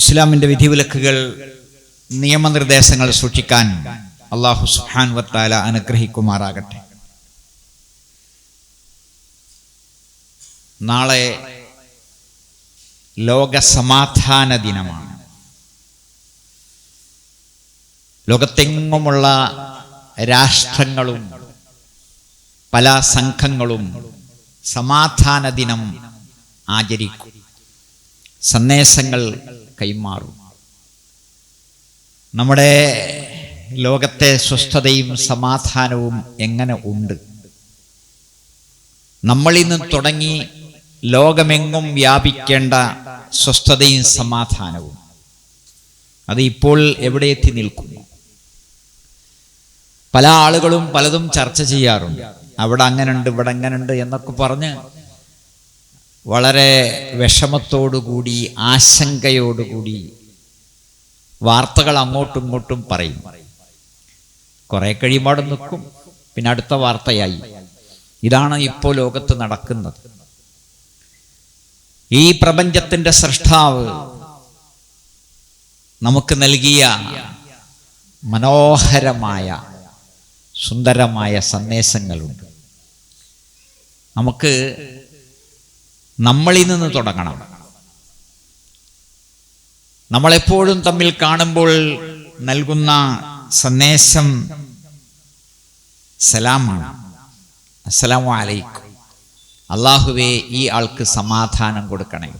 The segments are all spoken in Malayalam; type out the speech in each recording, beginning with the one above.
ഇസ്ലാമിൻ്റെ വിധിവിലക്കുകൾ, നിയമനിർദ്ദേശങ്ങൾ സൂക്ഷിക്കാൻ അല്ലാഹു സുബ്ഹാനഹു വ തആല അനുഗ്രഹിക്കുമാറാകട്ടെ. നാളെ ലോക സമാധാന ദിനമാണ്. ലോകത്തെങ്ങുമുള്ള രാഷ്ട്രങ്ങളും പല സംഘങ്ങളും സമാധാന ദിനം ആചരിക്കും, സന്ദേശങ്ങൾ കൈമാറും. നമ്മുടെ ലോകത്തെ സ്വസ്ഥതയും സമാധാനവും എങ്ങനെ ഉണ്ട്? നമ്മളിൽ നിന്ന് തുടങ്ങി ലോകമെങ്ങും വ്യാപിക്കേണ്ട സ്വസ്ഥതയും സമാധാനവും അത് ഇപ്പോൾ എവിടെ എത്തി നിൽക്കുന്നു? പല ആളുകളും പലതും ചർച്ച ചെയ്യാറുണ്ട്. അവിടെ അങ്ങനുണ്ട്, ഇവിടെ അങ്ങനുണ്ട് എന്നൊക്കെ പറഞ്ഞ് വളരെ വിഷമത്തോടുകൂടി, ആശങ്കയോടുകൂടി വാർത്തകൾ അങ്ങോട്ടും ഇങ്ങോട്ടും പറയും. കുറെ കഴിയുമ്പോൾ നിൽക്കും, പിന്നെ അടുത്ത വാർത്തയായി. ഇതാണ് ഇപ്പോൾ ലോകത്ത് നടക്കുന്നത്. ഈ പ്രപഞ്ചത്തിന്റെ സൃഷ്ടാവ് നമുക്ക് നൽകിയ മനോഹരമായ സുന്ദരമായ സന്ദേശങ്ങളുണ്ട്. നമുക്ക് നമ്മളിൽ നിന്ന് തുടങ്ങണം. നമ്മളെപ്പോഴും തമ്മിൽ കാണുമ്പോൾ നൽകുന്ന സന്ദേശം സലാമാണ്. അസ്സലാമു അലൈക്കും. അല്ലാഹുവേ, ഈ ആൾക്ക് സമാധാനം കൊടുക്കണേ.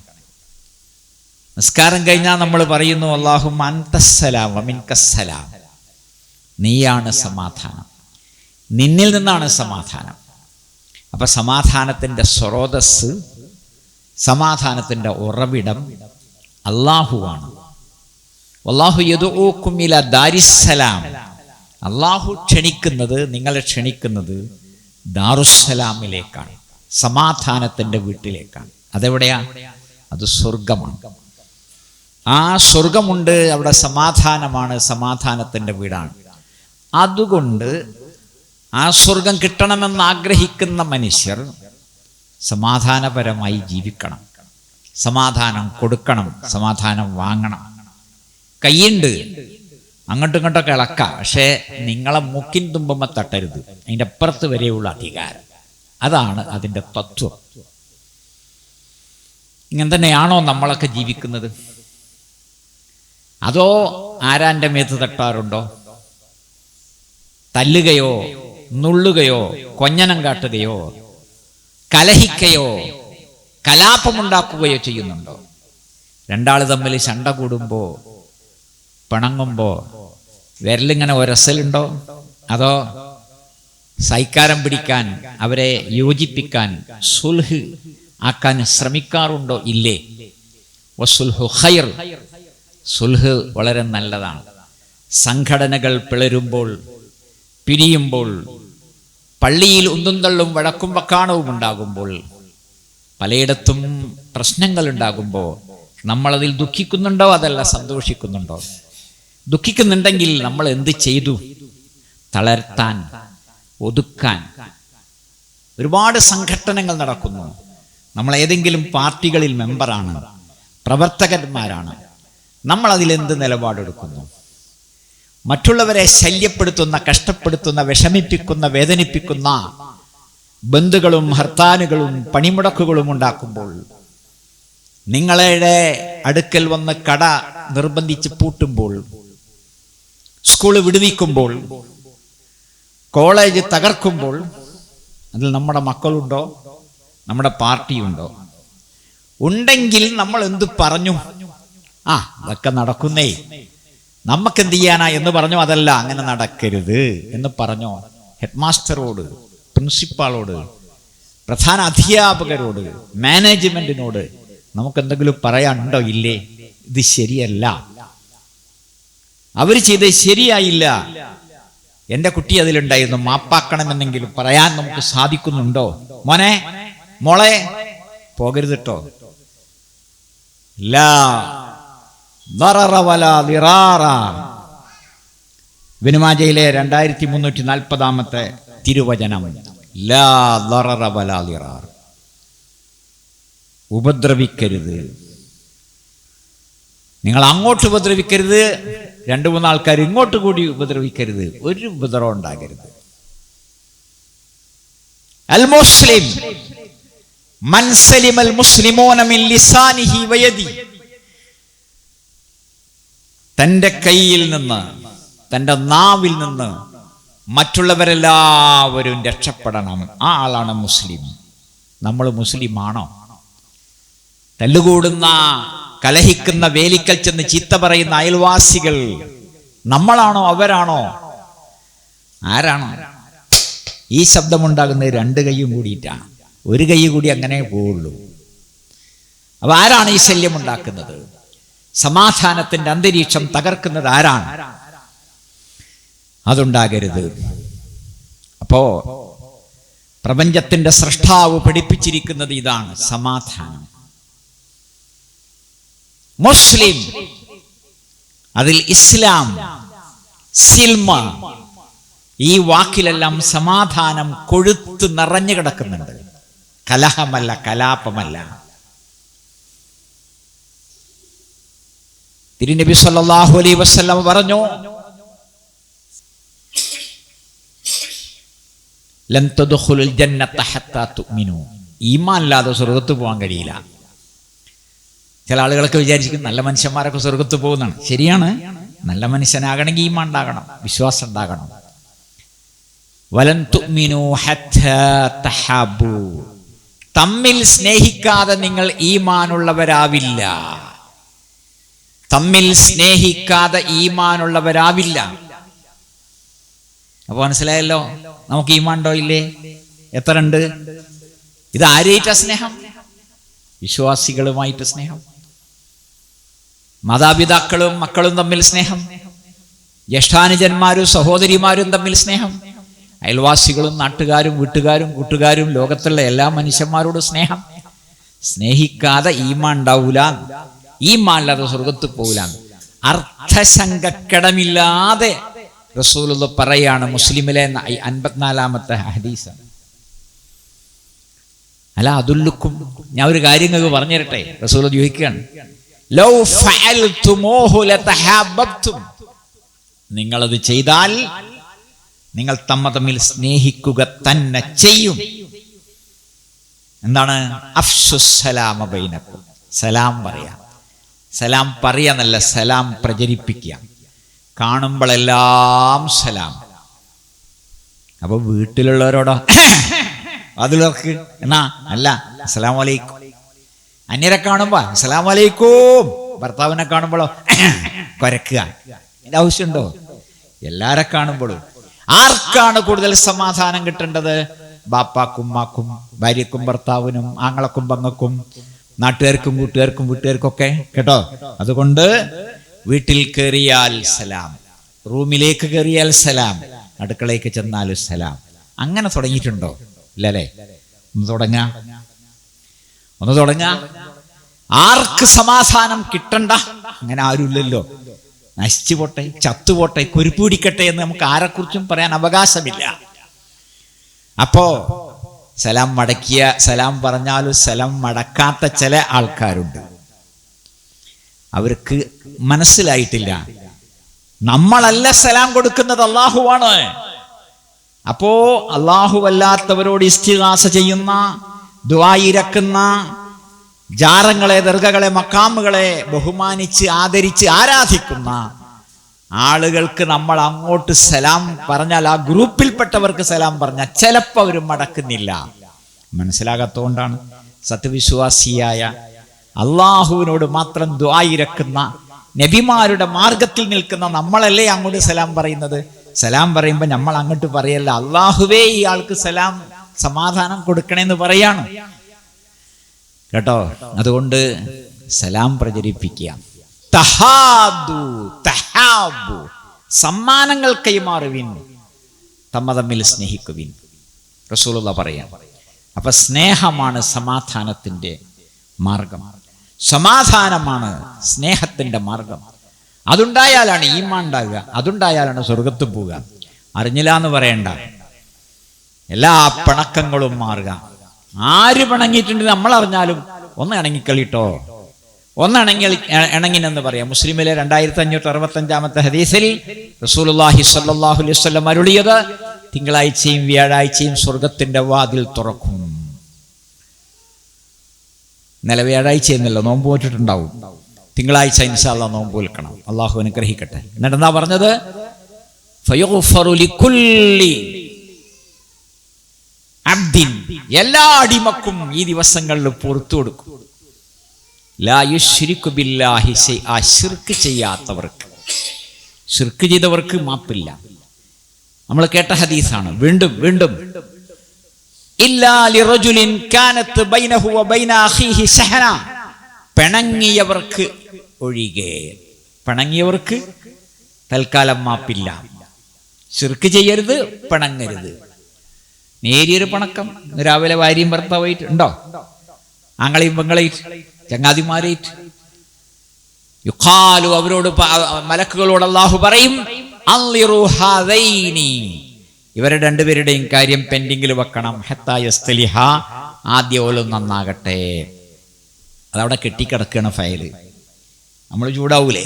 നിസ്കാരം കഴിഞ്ഞാൽ നമ്മൾ പറയുന്നു അല്ലാഹുമ്മ അൻതസ്സലാം വ മിൻകസ്സലാം. നീയാണ് സമാധാനം, നിന്നിൽ നിന്നാണ് സമാധാനം. അപ്പൊ സമാധാനത്തിന്റെ സ്രോതസ്, സമാധാനത്തിന്റെ ഉറവിടം അല്ലാഹുവാണ്. വല്ലാഹു യദ്ഊകും ഇലാ ദാരിസ്സലാം. അല്ലാഹു ക്ഷണിക്കുന്നത്, നിങ്ങളെ ക്ഷണിക്കുന്നത് ദാറുസ്സലാമിലേക്കാണ്, സമാധാനത്തിന്റെ വീട്ടിലേക്കാണ്. അതെവിടെയാ? അത് സ്വർഗമാണ്. ആ സ്വർഗമുണ്ട്, അവിടെ സമാധാനമാണ്, സമാധാനത്തിന്റെ വീടാണ്. അതുകൊണ്ട് ആ സ്വർഗം കിട്ടണമെന്ന് ആഗ്രഹിക്കുന്ന മനുഷ്യർ സമാധാനപരമായി ജീവിക്കണം, സമാധാനം കൊടുക്കണം, സമാധാനം വാങ്ങണം. കയ്യുണ്ട്, അങ്ങോട്ടും ഇങ്ങോട്ടൊക്കെ ഇളക്കാം, പക്ഷേ നിങ്ങളെ മുക്കിൻ തുമ്പുമ്പോ തട്ടരുത്. അതിൻ്റെ അപ്പുറത്ത് വരെയുള്ള അധികാരം. അതാണ് അതിൻ്റെ തത്വം. ഇങ്ങനെ തന്നെയാണോ നമ്മളൊക്കെ ജീവിക്കുന്നത്? അതോ ആരാൻ്റെ മേത്ത് തട്ടാറുണ്ടോ? തല്ലുകയോ നുള്ളുകയോ കൊഞ്ഞനം കാട്ടുകയോ കലഹിക്കയോ കലാപമുണ്ടാക്കുകയോ ചെയ്യുന്നുണ്ടോ? രണ്ടാൾ തമ്മിൽ ശണ്ട കൂടുമ്പോ, പിണങ്ങുമ്പോ വിരലിങ്ങനെ ഒരസലുണ്ടോ? അതോ സൈക്കാരം പിടിക്കാൻ, അവരെ യോജിപ്പിക്കാൻ, സുൽഹ് ആക്കാൻ ശ്രമിക്കാറുണ്ടോ? ഇല്ലേ? വസുൽഹു ഖൈർ. സുൽഹ് വളരെ നല്ലതാണ്. സംഘടനകൾ പിളരുമ്പോൾ, പിരിയുമ്പോൾ, പള്ളിയിൽ ഉന്തും തള്ളും വഴക്കും വക്കാണവും ഉണ്ടാകുമ്പോൾ, പലയിടത്തും പ്രശ്നങ്ങൾ ഉണ്ടാകുമ്പോൾ നമ്മളതിൽ ദുഃഖിക്കുന്നുണ്ടോ? അതല്ല സന്തോഷിക്കുന്നുണ്ടോ? ദുഃഖിക്കുന്നുണ്ടെങ്കിൽ നമ്മൾ എന്ത് ചെയ്തു? തളർത്താൻ, ഒതുക്കാൻ ഒരുപാട് സംഘടനകൾ നടക്കുന്നു. നമ്മൾ ഏതെങ്കിലും പാർട്ടികളിൽ മെമ്പറാണ്, പ്രവർത്തകന്മാരാണ്. നമ്മൾ അതിലെന്ത് നിലപാടെടുക്കുന്നു? മറ്റുള്ളവരെ ശല്യപ്പെടുത്തുന്ന, കഷ്ടപ്പെടുത്തുന്ന, വിഷമിപ്പിക്കുന്ന, വേദനിപ്പിക്കുന്ന ബന്ധുക്കളും ഹർത്താനുകളും പണിമുടക്കുകളും ഉണ്ടാക്കുമ്പോൾ, നിങ്ങളുടെ അടുക്കൽ വന്ന് കട നിർബന്ധിച്ച് പൂട്ടുമ്പോൾ, സ്കൂള് വിടുവിക്കുമ്പോൾ, കോളേജ് തകർക്കുമ്പോൾ, അതിൽ നമ്മുടെ മക്കളുണ്ടോ? നമ്മുടെ പാർട്ടിയുണ്ടോ? ഉണ്ടെങ്കിൽ നമ്മൾ എന്ത് പറഞ്ഞു? അതൊക്കെ നടക്കുന്നേ, നമുക്കെന്ത് ചെയ്യാനാ എന്ന് പറഞ്ഞോ? അതല്ല, അങ്ങനെ നടക്കരുത് എന്ന് പറഞ്ഞോ? ഹെഡ് മാസ്റ്ററോട്, പ്രിൻസിപ്പാളോട്, പ്രധാന അധ്യാപകരോട്, മാനേജ്മെന്റിനോട് നമുക്കെന്തെങ്കിലും പറയാനുണ്ടോ? ഇല്ലേ? ഇത് ശരിയല്ല, അവർ ചെയ്ത് ശരിയായില്ല, എൻ്റെ കുട്ടി അതിലുണ്ടായിരുന്നു, മാപ്പാക്കണമെന്നെങ്കിലും പറയാൻ നമുക്ക് സാധിക്കുന്നുണ്ടോ? മോനെ, മോളെ, പോകരുത് കേട്ടോ. ലാ ദററ വലാ ദിറാറ. ഇബ്നു മാജയിലെ 2340 തിരുവചനം. ലാ ദററ വലാ ദിറാർ. ഉപദ്രവിക്കരുത്, നിങ്ങൾ അങ്ങോട്ട് ഉപദ്രവിക്കരുത്, 2-3 ആൾക്കാർ ഇങ്ങോട്ട് കൂടി ഉപദ്രവിക്കരുത്, ഒരു ഉപദ്രവം ഉണ്ടാകരുത്. അൽ മുസ്ലിം മൻ സലിമൽ മുസ്ലിമൂന മിൻ ലിസാനിഹി വയദി. തൻ്റെ കയ്യിൽ നിന്ന്, തൻ്റെ നാവിൽ നിന്ന് മറ്റുള്ളവരെല്ലാവരും രക്ഷപ്പെടണം. ആ ആളാണ് മുസ്ലിം. നമ്മൾ മുസ്ലിമാണോ? തല്ലുകൂടുന്ന, കലഹിക്കുന്ന, വേലിക്കൽ ചെന്ന് ചീത്ത പറയുന്ന അയൽവാസികൾ നമ്മളാണോ അവരാണോ? ആരാണോ? ഈ ശബ്ദമുണ്ടാകുന്നത് 2 കൈയും കൂടിയിട്ടാണ്. 1 കൈ കൂടി അങ്ങനെ പോവുള്ളൂ. അപ്പൊ ആരാണ് ഈ ശല്യം ഉണ്ടാക്കുന്നത്? സമാധാനത്തിന്റെ അന്തരീക്ഷം തകർക്കുന്നത് ആരാണ്? അതുണ്ടാകരുത്. അപ്പോ പ്രപഞ്ചത്തിന്റെ സൃഷ്ടാവ് പഠിപ്പിച്ചിരിക്കുന്നത് ഇതാണ്, സമാധാനം. മുസ്ലിം, അതിൽ ഇസ്ലാം, സിൽമ, ഈ വാക്കിലെല്ലാം സമാധാനം കൊഴുത്ത് നിറഞ്ഞു കിടക്കുന്നുണ്ട്. കലഹമല്ല, കലാപമല്ല. തിരുനബി സല്ലല്ലാഹു അലൈഹി വസല്ലം പറഞ്ഞു, ലൻ തദ്ഖുലുൽ ജന്നത ഹത്താ തുഅ്മിനു. ഈമാൻ ഇല്ലാതെ സ്വർഗ്ഗത്തിൽ പോകാൻ കഴിയില്ല. ചില ആളുകളൊക്കെ വിചാരിച്ചിരിക്കും നല്ല മനുഷ്യന്മാരൊക്കെ സ്വർഗ്ഗത്തിൽ പോകുന്നതാണ്. ശരിയാണ്, നല്ല മനുഷ്യനാകണമെങ്കിൽ ഈമാൻ ഉണ്ടാകണം, വിശ്വാസം ഉണ്ടാകണം. വലൻ തുഅ്മിനു ഹത്താ തഹബ്ബു. തമ്മിൽ സ്നേഹിക്കാതെ നിങ്ങൾ ഈമാനുള്ളവരാവില്ല. തമ്മിൽ സ്നേഹിക്കാതെ ഈമാനുള്ളവരാവില്ല. അപ്പൊ മനസ്സിലായല്ലോ, നമുക്ക് ഈമാൻ ഉണ്ടോ ഇല്ലേ? എത്ര ഉണ്ട്? ഇത് ആരായിട്ടാ സ്നേഹം? വിശ്വാസികളുമായിട്ട് സ്നേഹം, മാതാപിതാക്കളും മക്കളും തമ്മിൽ സ്നേഹം, ജ്യേഷ്ഠാനുജന്മാരും സഹോദരിമാരും തമ്മിൽ സ്നേഹം, അയൽവാസികളും നാട്ടുകാരും വീട്ടുകാരും കൂട്ടുകാരും ലോകത്തുള്ള എല്ലാ മനുഷ്യന്മാരോടും സ്നേഹം. സ്നേഹിക്കാതെ ഈമാൻ ഉണ്ടാവൂല, ഈമാൻ ഇല്ലാതെ സ്വർഗത്തിൽ പോകൂല. അർത്ഥശങ്കക്കിടമില്ലാതെ റസൂലുള്ളാഹി പറയാണ്, മുസ്ലിമിലെ 54-ാമത്തെ ഹദീസ്. അല്ല അതുല്ലുക്കും, ഞാൻ ഒരു കാര്യം നിങ്ങൾക്ക് പറഞ്ഞു തരട്ടെ. റസൂലുള്ളാഹി ചോദിക്കുകയാണ്, ലൗ ഫഅൽതുമൂഹു ലതഹബ്ബതും. നിങ്ങളത് ചെയ്താൽ നിങ്ങൾ തമ്മിൽ സ്നേഹിക്കുക തന്നെ ചെയ്യും. എന്താണ്? അഫ്ശുസ്സലാമ ബൈനക്കും. സലാം പറയാം. സലാം പറയാന്നല്ല, സലാം പ്രചരിപ്പിക്കുക. കാണുമ്പോഴെല്ലാം സലാം. അപ്പൊ വീട്ടിലുള്ളവരോടോ അതിലർക്ക് എന്നാ അല്ല, അസ്സലാമു അലൈക്കും. അന്യരെ കാണുമ്പോ അസ്സലാമു അലൈക്കും. ഭർത്താവിനെ കാണുമ്പോഴോ കുരക്കുക. അതിന്റെ ആവശ്യമുണ്ടോ? എല്ലാരെ കാണുമ്പോഴും. ആർക്കാണ് കൂടുതൽ സമാധാനം കിട്ടേണ്ടത്? ബാപ്പാക്കും ഉമ്മാക്കും, ഭാര്യക്കും ഭർത്താവിനും, ആങ്ങളക്കും പങ്ങക്കും, നാട്ടുകാർക്കും കൂട്ടുകാർക്കും വീട്ടുകാർക്കും ഒക്കെ, കേട്ടോ. അതുകൊണ്ട് വീട്ടിൽ കയറിയാൽ സലാം, റൂമിലേക്ക് കയറിയാൽ സലാം, അടുക്കളയ്ക്ക് ചെന്നാൽ സലാം. അങ്ങനെ തുടങ്ങിയിട്ടുണ്ടോ? ഇല്ലല്ലേ? ഒന്ന് തുടങ്ങാ. ആർക്ക് സമാധാനം കിട്ടണ്ട? അങ്ങനെ ആരുമില്ലല്ലോ. നശിച്ചു പോട്ടെ, ചത്തുപോട്ടെ, കുരുപ്പ് പിടിക്കട്ടെ എന്ന് നമുക്ക് ആരെക്കുറിച്ചും പറയാൻ അവകാശമില്ല. അപ്പോ സലാം മടക്കിയ, സലാം പറഞ്ഞാലും സലാം മടക്കാത്ത ചില ആൾക്കാരുണ്ട്. അവർക്ക് മനസ്സിലായിട്ടില്ല, നമ്മളല്ല സലാം കൊടുക്കുന്നത്, അള്ളാഹുവാണ്. അപ്പോ അല്ലാത്തവരോട് ഇസ്തിഗാസ ചെയ്യുന്ന, ദുആയിരക്കുന്ന, ജാറങ്ങളെ, ദർഗകളെ, മക്കാമുകളെ ബഹുമാനിച്ച് ആദരിച്ച് ആരാധിക്കുന്ന ആളുകൾക്ക് നമ്മൾ അങ്ങോട്ട് സലാം പറഞ്ഞാൽ, ആ ഗ്രൂപ്പിൽപ്പെട്ടവർക്ക് സലാം പറഞ്ഞാൽ ചിലപ്പോൾ അവർ മടക്കുന്നില്ല. മനസ്സിലാകാത്തതുകൊണ്ടാണ്. സത്യവിശ്വാസിയായ അള്ളാഹുവിനോട് മാത്രം ദുആയിരക്കുന്ന, നബിമാരുടെ മാർഗത്തിൽ നിൽക്കുന്ന നമ്മളല്ലേ അങ്ങോട്ട് സലാം പറയുന്നത്. സലാം പറയുമ്പോൾ നമ്മൾ അങ്ങോട്ട് പറയല്ല, അള്ളാഹുവേ ഈ ആൾക്ക് സലാം, സമാധാനം കൊടുക്കണേന്ന് പറയാണ്, കേട്ടോ. അതുകൊണ്ട് സലാം പ്രചരിപ്പിക്കുക. തഹാദു തഹാബു, സമ്മാനങ്ങൾ കൈമാറുവിൻ, തമ്മിൽ സ്നേഹിക്കുവിൻ, റസൂലുള്ളാഹി പറയാം. അപ്പൊ സ്നേഹമാണ് സമാധാനത്തിന്റെ മാർഗം, സമാധാനമാണ് സ്നേഹത്തിന്റെ മാർഗം. അതുണ്ടായാലാണ് ഈമാൻ ഉണ്ടാകുക, അതുണ്ടായാലാണ് സ്വർഗത്തിൽ പോവുക. അറിഞ്ഞില്ല എന്ന് പറയണ്ട. എല്ലാ പിണക്കങ്ങളും മാറുക. ആര് പിണങ്ങിയിട്ടുണ്ട് നമ്മൾ അറിഞ്ഞാലും ഒന്ന് ഇണങ്ങിക്കളിട്ടോ, ഇണങ്ങിനെന്ന് പറയാം. മുസ്ലിമിലെ 2565 ഹദീസിൽ റസൂലുള്ളാഹി സ്വല്ലല്ലാഹു അലൈഹി വസല്ലം അരുളിയത്, തിങ്കളാഴ്ചയും വ്യാഴാഴ്ചയും സ്വർഗത്തിന്റെ വാതിൽ തുറക്കും. ഇന്നലെ വ്യാഴാഴ്ച എന്നല്ല, നോമ്പ് പോറ്റിട്ടുണ്ടാവും. തിങ്കളാഴ്ച ഇൻഷാ അല്ലാഹ് നോമ്പ് വിൽക്കണം. അള്ളാഹു അനുഗ്രഹിക്കട്ടെ. എന്നിട്ട് എന്താ പറഞ്ഞത്? ഫയുഗ്ഫറു ലികുല്ലി അബ്ദിൻ, എല്ലാ അടിമക്കും ഈ ദിവസങ്ങളിൽ പുറത്തു കൊടുക്കും. ലാ യുശ്രികു ബില്ലാഹി ശൈഅ, ശിർക്ക് ചെയ്യാത്തവർക്ക്, ശിർക്ക് ചെയ്തവർക്ക് മാപ്പില്ല. നമ്മൾ കേട്ട ഹദീസാണ്. വീണ്ടും വീണ്ടും, ഇല്ലാ ലിറജുലിൻ കാനത്ത് ബൈനഹു വബൈന അഖീഹി ശഹന, പിണങ്ങിയവർക്ക് ഒഴികെ. പിണങ്ങിയവർക്ക് തൽക്കാലം മാപ്പില്ല. ശിർക്ക് ചെയ്യരുത്, പിണങ്ങരുത്. നേരിയൊരു പിണക്കം രാവിലെ ഭാര്യയും ഭർത്താവായിട്ട് ഉണ്ടോ? ആങ്ങളെയും പെങ്ങളെയും ചങ്ങാതിമാരേറ്റ് യുഖാലു, അവരോട് മലക്കുകളോട് അല്ലാഹു പറയും, അൻളിറു ഹാദൈനി, ഇവരുടെ രണ്ടുപേരുടെയും കാര്യം പെൻഡിങ്ങിൽ വെക്കണം. ഹത്താ യസ്തലിഹ, ആദ്യം ഓലും നന്നാകട്ടെ. അതവിടെ കെട്ടിക്കിടക്കുകയാണ് ഫയല്. നമ്മൾ ചൂടാവൂലേ?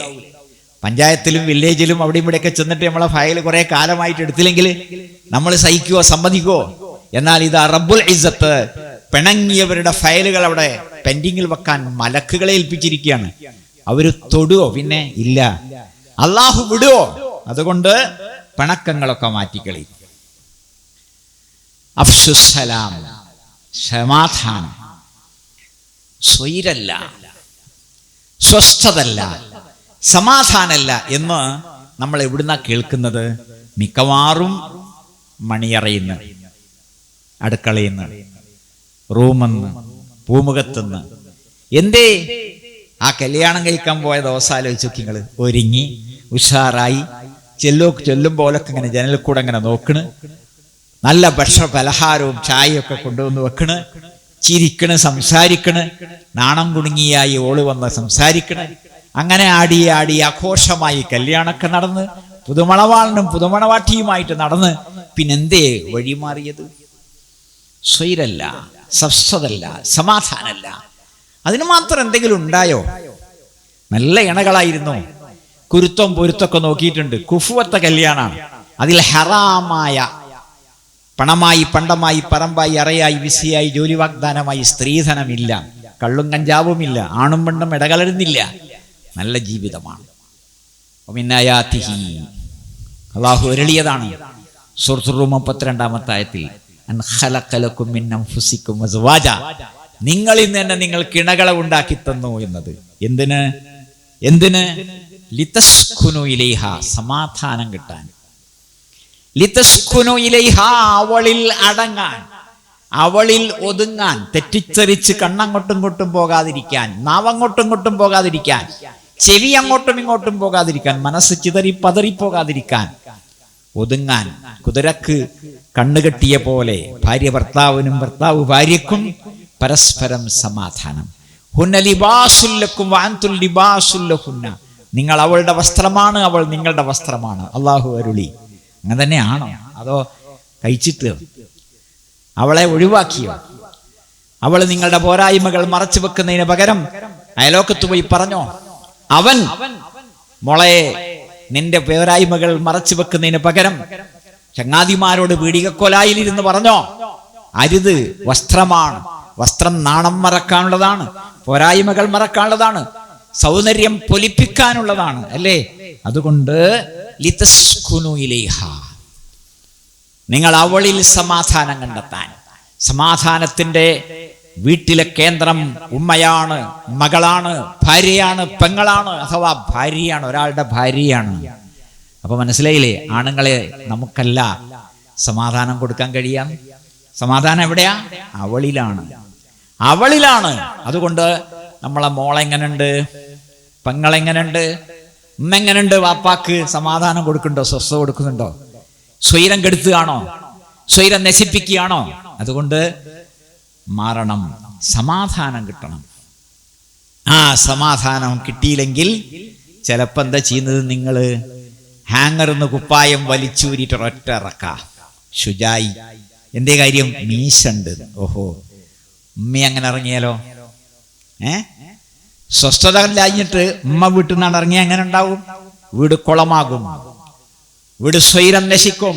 പഞ്ചായത്തിലും വില്ലേജിലും അവിടെയും ഇവിടെയൊക്കെ ചെന്നിട്ട് നമ്മളെ ഫയൽ കുറെ കാലമായിട്ട് എടുത്തില്ലെങ്കിൽ നമ്മൾ സഹിക്കുവോ, സമ്മതിക്കുവോ? എന്നാൽ ഇത് റബ്ബുൽ ഇസ്സത്ത് പിണങ്ങിയവരുടെ ഫയലുകൾ അവിടെ പെൻഡിങ്ങിൽ വെക്കാൻ മലക്കുകളെ ഏൽപ്പിച്ചിരിക്കുകയാണ്. അവര് തൊടുവോ? പിന്നെ ഇല്ല. അള്ളാഹു വിടുവോ? അതുകൊണ്ട് പിണക്കങ്ങളൊക്കെ മാറ്റിക്കളി. അഫ്ശുസ്സലാം, സമാധാനം, സ്വൈരല്ല, സ്വസ്ഥതല്ല, സമാധാനമല്ല എന്ന് നമ്മൾ എവിടുന്നാ കേൾക്കുന്നത്? മിക്കവാറും മണിയറയിന്ന്, അടുക്കളയിന്ന്, റൂമെന്ന്, പൂമുഖത്തുനിന്ന്. എന്തേ? ആ കല്യാണം കഴിക്കാൻ പോയ ദിവസം ആലോചിച്ച് നോക്കി നിങ്ങൾ. ഒരുങ്ങി ഉഷാറായി ചെല്ലുമ്പോലൊക്കെ ഇങ്ങനെ ജനലിൽ കൂടെ ഇങ്ങനെ നോക്കണ്, നല്ല ഭക്ഷണ പലഹാരവും ചായയൊക്കെ കൊണ്ടുവന്ന് വെക്കണ്, ചിരിക്കണ്, സംസാരിക്കണ്. നാണം കുടുങ്ങിയായി ഓള് വന്ന് സംസാരിക്കണ്. അങ്ങനെ ആടി ആടി ആഘോഷമായി കല്യാണമൊക്കെ നടന്ന് പുതുമണവാളനും പുതുമണവാട്ടിയുമായിട്ട് നടന്ന് പിന്നെന്തേ വഴിമാറിയത്? സ്വൈരല്ല, സ്വസ്ഥതല്ല, സമാധാനമല്ല. അതിന് മാത്രം എന്തെങ്കിലും ഉണ്ടായോ? നല്ല ഇണകളായിരുന്നു, കുരുത്തം പൊരുത്തൊക്കെ നോക്കിയിട്ടുണ്ട്. കുഫുവത്തെ കല്യാണമാണ്. അതിൽ ഹറാമായ പണമായി, പണ്ടമായി, പറമ്പായി, അറയായി, വിസിയായി, ജോലി വാഗ്ദാനമായി സ്ത്രീധനമില്ല, കള്ളും കഞ്ചാവുമില്ല, ആണും പെണ്ണും ഇടകലരുന്നില്ല. നല്ല ജീവിതമാണ്. അള്ളാഹു അരുളിയതാണ് സൂറത്തുർ റൂം 32-ാമത്തെ ആയത്തിൽ, നിങ്ങളിൽ നിന്ന് തന്നെ നിങ്ങൾക്ക് ഇണകളെ ഉണ്ടാക്കി തന്നു എന്നത്. എന്തിന്? ലിതസ്കുനു ഇലൈഹ, സമാധാനം കിട്ടാൻ. ലിതസ്കുനു ഇലൈഹ, അവളിൽ അടങ്ങാൻ, അവളിൽ ഒതുങ്ങാൻ. തെറ്റിച്ചെറിച്ച് കണ്ണങ്ങോട്ടും ഇങ്ങോട്ടും പോകാതിരിക്കാൻ, നാവങ്ങോട്ടും ഇങ്ങോട്ടും പോകാതിരിക്കാൻ, ചെവി അങ്ങോട്ടും ഇങ്ങോട്ടും പോകാതിരിക്കാൻ, മനസ്സ് ചിതറി പതറിപ്പോകാതിരിക്കാൻ, ഒതുങ്ങാൻ. കുതിരക്ക് കണ്ണുകെട്ടിയ പോലെ ഭാര്യ ഭർത്താവിനും ഭർത്താവ് ഭാര്യക്കും പരസ്പരം സമാധാനം. ഹുന്ന ലിബാസുൽ ലക്കും വഅൻതുൽ ലിബാസുൽ ലഹുന്ന, നിങ്ങൾ അവളുടെ വസ്ത്രമാണ്, അവൾ നിങ്ങളുടെ വസ്ത്രമാണ്. അല്ലാഹു അരുളി. അങ്ങനെ തന്നെയാണോ? അതോ കഴിച്ചിട്ട് അവളെ ഒഴിവാക്കിയോ? അവൾ നിങ്ങളുടെ പോരായ്മകൾ മറച്ചു വെക്കുന്നതിന് പകരം അയലോക്കത്ത് പോയി പറഞ്ഞോ, അവൻ മോളെ നിന്റെ പോരായ്മകൾ മറച്ചു വെക്കുന്നതിന് പകരം ചങ്ങാതിമാരോട് പീഡികക്കൊലായിലിരുന്ന് പറഞ്ഞോ? അരുത്. വസ്ത്രമാണ്. വസ്ത്രം നാണം മറക്കാനുള്ളതാണ്, പോരായ്മകൾ മറക്കാനുള്ളതാണ്, സൗന്ദര്യം പൊലിപ്പിക്കാനുള്ളതാണ്, അല്ലേ? അതുകൊണ്ട് ലിതസ്കുനു ഇലൈഹ, നിങ്ങൾ അവളിൽ സമാധാനം കണ്ടെത്താൻ. സമാധാനത്തിന്റെ വീട്ടിലെ കേന്ദ്രം ഉമ്മയാണ്, മകളാണ്, ഭാര്യയാണ്, പെങ്ങളാണ്, അഥവാ ഭാര്യയാണ്, ഒരാളുടെ ഭാര്യയാണ്. അപ്പൊ മനസ്സിലായില്ലേ? ആണുങ്ങളെ നമുക്കല്ല സമാധാനം കൊടുക്കാൻ കഴിയാം. സമാധാനം എവിടെയാ? അവളിലാണ്. അതുകൊണ്ട് നമ്മളെ മോളെങ്ങനുണ്ട്, പെങ്ങളെങ്ങനുണ്ട്, ഉമ്മ എങ്ങനുണ്ട്, വാപ്പാക്ക് സമാധാനം കൊടുക്കുന്നുണ്ടോ, സ്വസ്ഥത കൊടുക്കുന്നുണ്ടോ? സ്വൈരം കെടുത്തുകയാണോ? സ്വൈരം നശിപ്പിക്കുകയാണോ? അതുകൊണ്ട് മാറണം, സമാധാനം കിട്ടണം. ആ സമാധാനം കിട്ടിയില്ലെങ്കിൽ ചിലപ്പോ എന്താ ചെയ്യുന്നത്? നിങ്ങൾ ഹാങ്ങറിന്ന് കുപ്പായം വലിച്ചൂരിട്ട് ഒറ്റ ഇറക്ക. ഷുജായി, എന്തേ കാര്യം? മീശണ്ട്. ഓഹോ, ഉമ്മ അങ്ങനെ ഇറങ്ങിയാലോ? സ്വസ്ഥത കഴിഞ്ഞിട്ട് ഉമ്മ വീട്ടിൽ നിന്നാണ് ഇറങ്ങി എങ്ങനെ ഉണ്ടാവും? വീട് കുളമാകും, വീട് സ്വൈരം നശിക്കും,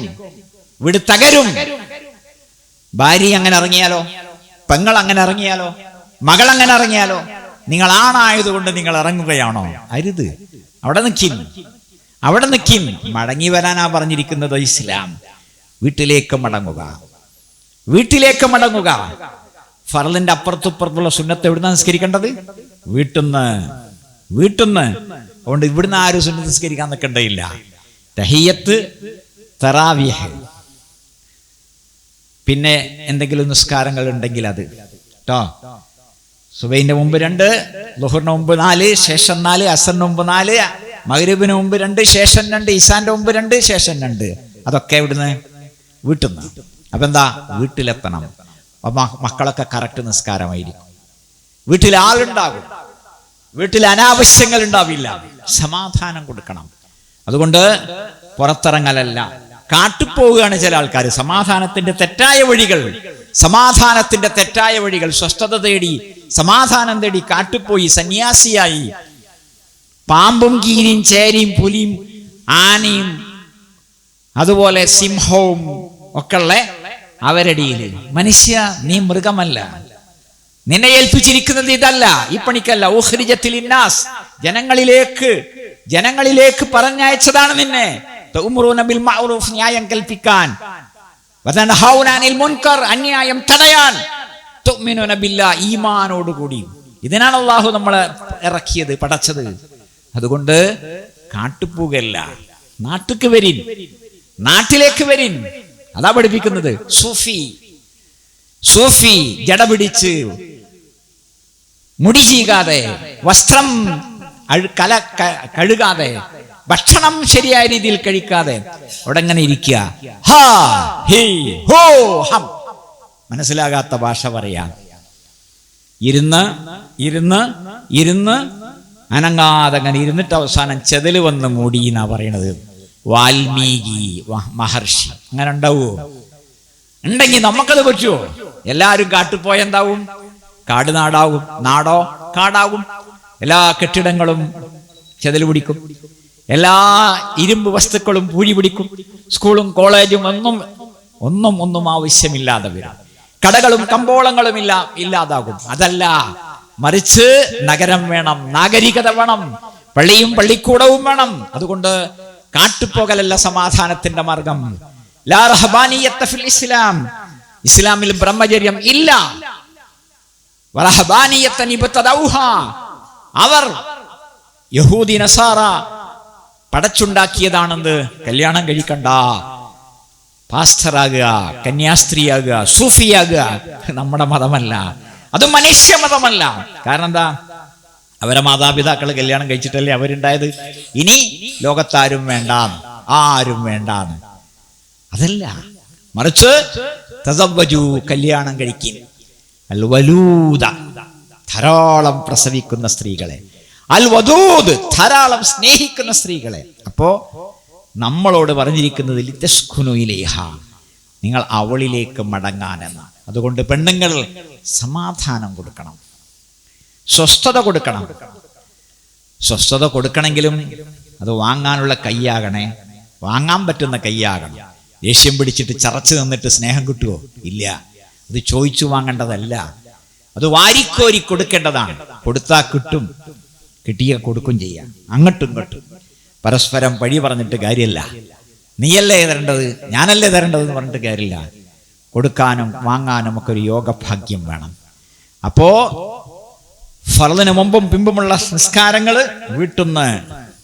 വീട് തകരും. ഭാര്യ അങ്ങനെ ഇറങ്ങിയാലോ, പെങ്ങൾ അങ്ങനെ ഇറങ്ങിയാലോ, മകൾ അങ്ങനെ ഇറങ്ങിയാലോ? നിങ്ങൾ ആണായതുകൊണ്ട് നിങ്ങൾ ഇറങ്ങുകയാണോ? അരുത്. അവിടെ നിൽക്കിൻ. മടങ്ങി വരാനാ പറഞ്ഞിരിക്കുന്നത് ഇസ്ലാം. വീട്ടിലേക്ക് മടങ്ങുക. ഫർളിന്റെ അപ്പുറത്തുപ്പുറത്തുള്ള സുന്നത്ത് എവിടുന്ന നിസ്കരിക്കേണ്ടത്? വീട്ടിന്ന്. അതുകൊണ്ട് ഇവിടുന്ന് ആരും സുന്നത്ത് നിസ്കരിക്കാൻ നിൽക്കേണ്ടതില്ല. തഹിയ്യത്ത്, തറാവീഹ്, പിന്നെ എന്തെങ്കിലും നിസ്കാരങ്ങൾ ഉണ്ടെങ്കിൽ അത് കേട്ടോ. സുബൈന്റെ മുമ്പ് 2, ളുഹറിന് മുമ്പ് 4, ശേഷം 4, അസറിന് മുമ്പ് 4, മഗ്രിബിന് മുമ്പ് 2, ശേഷം 2, ഇശാന്റെ മുമ്പ് 2, ശേഷം 2. അതൊക്കെ ഇവിടുന്ന് വീട്ടിന്ന്. അപ്പൊ എന്താ? വീട്ടിലെത്തണം. മക്കളൊക്കെ കറക്റ്റ് നിസ്കാരമായിരിക്കും. വീട്ടിൽ ആളുണ്ടാകും, വീട്ടിൽ അനാവശ്യങ്ങൾ ഉണ്ടാവില്ല. സമാധാനം കൊടുക്കണം. അതുകൊണ്ട് പുറത്തിറങ്ങലല്ല, കാട്ടുപോവുകയാണ് ചില ആൾക്കാർ. സമാധാനത്തിന്റെ തെറ്റായ വഴികൾ, സ്വസ്ഥത തേടി, സമാധാനം തേടി കാട്ടുപോയി സന്യാസിയായി. പാമ്പും കീരിയും ചേരിയും പുലിയും ആനയും അതുപോലെ സിംഹവും ഒക്കെ ഉള്ള അവരടിയില്, മനുഷ്യ നീ മൃഗമല്ല, നിന്നെ ഏൽപ്പിച്ചിരിക്കുന്നത് ഇതല്ല, ഈ പണിക്കല്ല. ഉഖ്രിജത്തിൽ ഇന്നാസ്, ജനങ്ങളിലേക്ക് പറഞ്ഞയച്ചതാണ് നിന്നെ. തഅ്മുറൂന ബിൽ മഅറൂഫ്, ന്യായം കൽപ്പിക്കാൻ, വതൻഹൗന അനിൽ മുൻകർ, അന്യായം തടയാൻ, തുഅ്മിനൂന ബില്ലാഹ്, ഈമാനോടുകൂടി. ഇതിനാണ് അല്ലാഹു നമ്മളെ ഇറക്കിയത്, പടച്ചത്. അതുകൊണ്ട് കാട്ടുപോകല്ല, നാട്ടിലേക്ക് വരിൻ. അതാ പഠിപ്പിക്കുന്നത്. സൂഫി ജട പിടിച്ച്, മുടി ചീകാതെ, വസ്ത്രം കഴുകാതെ, ഭക്ഷണം ശരിയായ രീതിയിൽ കഴിക്കാതെ അവിടെ എങ്ങനെ ഇരിക്കുക? മനസ്സിലാകാത്ത ഭാഷ പറയാ. ഇരുന്ന് അനങ്ങാതെ അങ്ങനെ ഇരുന്നിട്ട് അവസാനം ചെതല് വന്ന് മൂടി എന്നാ പറയണത്. വാൽമീകി മഹർഷി അങ്ങനെ ഉണ്ടാവുമോ? ഉണ്ടെങ്കിൽ നമുക്കത് പറ്റുമോ? എല്ലാവരും കാട്ടുപോയ എന്താവും? കാട് നാടോ കാടാകും. എല്ലാ കെട്ടിടങ്ങളും ചെതല് പിടിക്കും, എല്ലാ ഇരുമ്പ് വസ്തുക്കളും പൂഴി പിടിക്കും, സ്കൂളും കോളേജും ഒന്നും ആവശ്യമില്ലാതെ വരും, കടകളും കമ്പോളങ്ങളും ഇല്ലാതാകും. അതല്ല, മറിച്ച് നഗരം വേണം, നാഗരികത വേണം, പള്ളിയും പള്ളിക്കൂടവും വേണം. അതുകൊണ്ട് കാട്ടുപോകലല്ല സമാധാനത്തിന്റെ മാർഗം. ലാ റഹബാനിയത്ത ഫിൽ ഇസ്ലാം, ഇസ്ലാമിൽ ബ്രഹ്മചര്യം ഇല്ല. വറഹബാനിയത്തൻ ഇബ്തദൗഹാ, അവർ യഹൂദി നസാറ പടച്ചുണ്ടാക്കിയതാണെന്ന്. കല്യാണം കഴിക്കണ്ട, പാസ്റ്ററാകുക, കന്യാസ്ത്രീയാകുക, സൂഫിയാകുക നമ്മുടെ മതമല്ല, അത് മനുഷ്യ മതമല്ല. കാരണം എന്താ? അവരെ മാതാപിതാക്കൾ കല്യാണം കഴിച്ചിട്ടല്ലേ അവരുണ്ടായത്. ഇനി ലോകത്താരും ആരും വേണ്ടാന്ന് അതല്ല, മറിച്ച് തസവ്വജു, കല്യാണം കഴിക്കും. അൽ വലൂദ, ധാരാളം പ്രസവിക്കുന്ന സ്ത്രീകളെ. അൽ വദൂദ്, ധാരാളം സ്നേഹിക്കുന്ന സ്ത്രീകളെ. അപ്പോ നമ്മളോട് പറഞ്ഞിരിക്കുന്നത് ലിതസ്കുനു ഇലൈഹ, നിങ്ങൾ അവളിലേക്ക് മടങ്ങാനെന്ന്. അതുകൊണ്ട് പെണ്ണുങ്ങൾ സമാധാനം കൊടുക്കണം, സ്വസ്ഥത കൊടുക്കണം. സ്വസ്ഥത കൊടുക്കണമെങ്കിലും അത് വാങ്ങാനുള്ള കൈയാകണേ, വാങ്ങാൻ പറ്റുന്ന കൈയാകണം. ദേഷ്യം പിടിച്ചിട്ട് ചറച്ചു നിന്നിട്ട് സ്നേഹം കിട്ടുമോ? ഇല്ല. അത് ചോദിച്ചു വാങ്ങേണ്ടതല്ല, അത് വാരിക്കോരി കൊടുക്കേണ്ടതാണ്. കൊടുത്താൽ കിട്ടും, കിട്ടിയ കൊടുക്കും ചെയ്യാം. അങ്ങോട്ടും ഇങ്ങോട്ടും പരസ്പരം പഴി പറഞ്ഞിട്ട് കാര്യമില്ല. നീയല്ലേ തരേണ്ടത്, ഞാനല്ലേ തരേണ്ടത് എന്ന് പറഞ്ഞിട്ട് കാര്യമില്ല. കൊടുക്കാനും വാങ്ങാനും ഒക്കെ ഒരു യോഗഭാഗ്യം വേണം. അപ്പോ ഫർളിന് മുമ്പും പിമ്പുമുള്ള സംസ്കാരങ്ങൾ വീട്ടുന്ന്.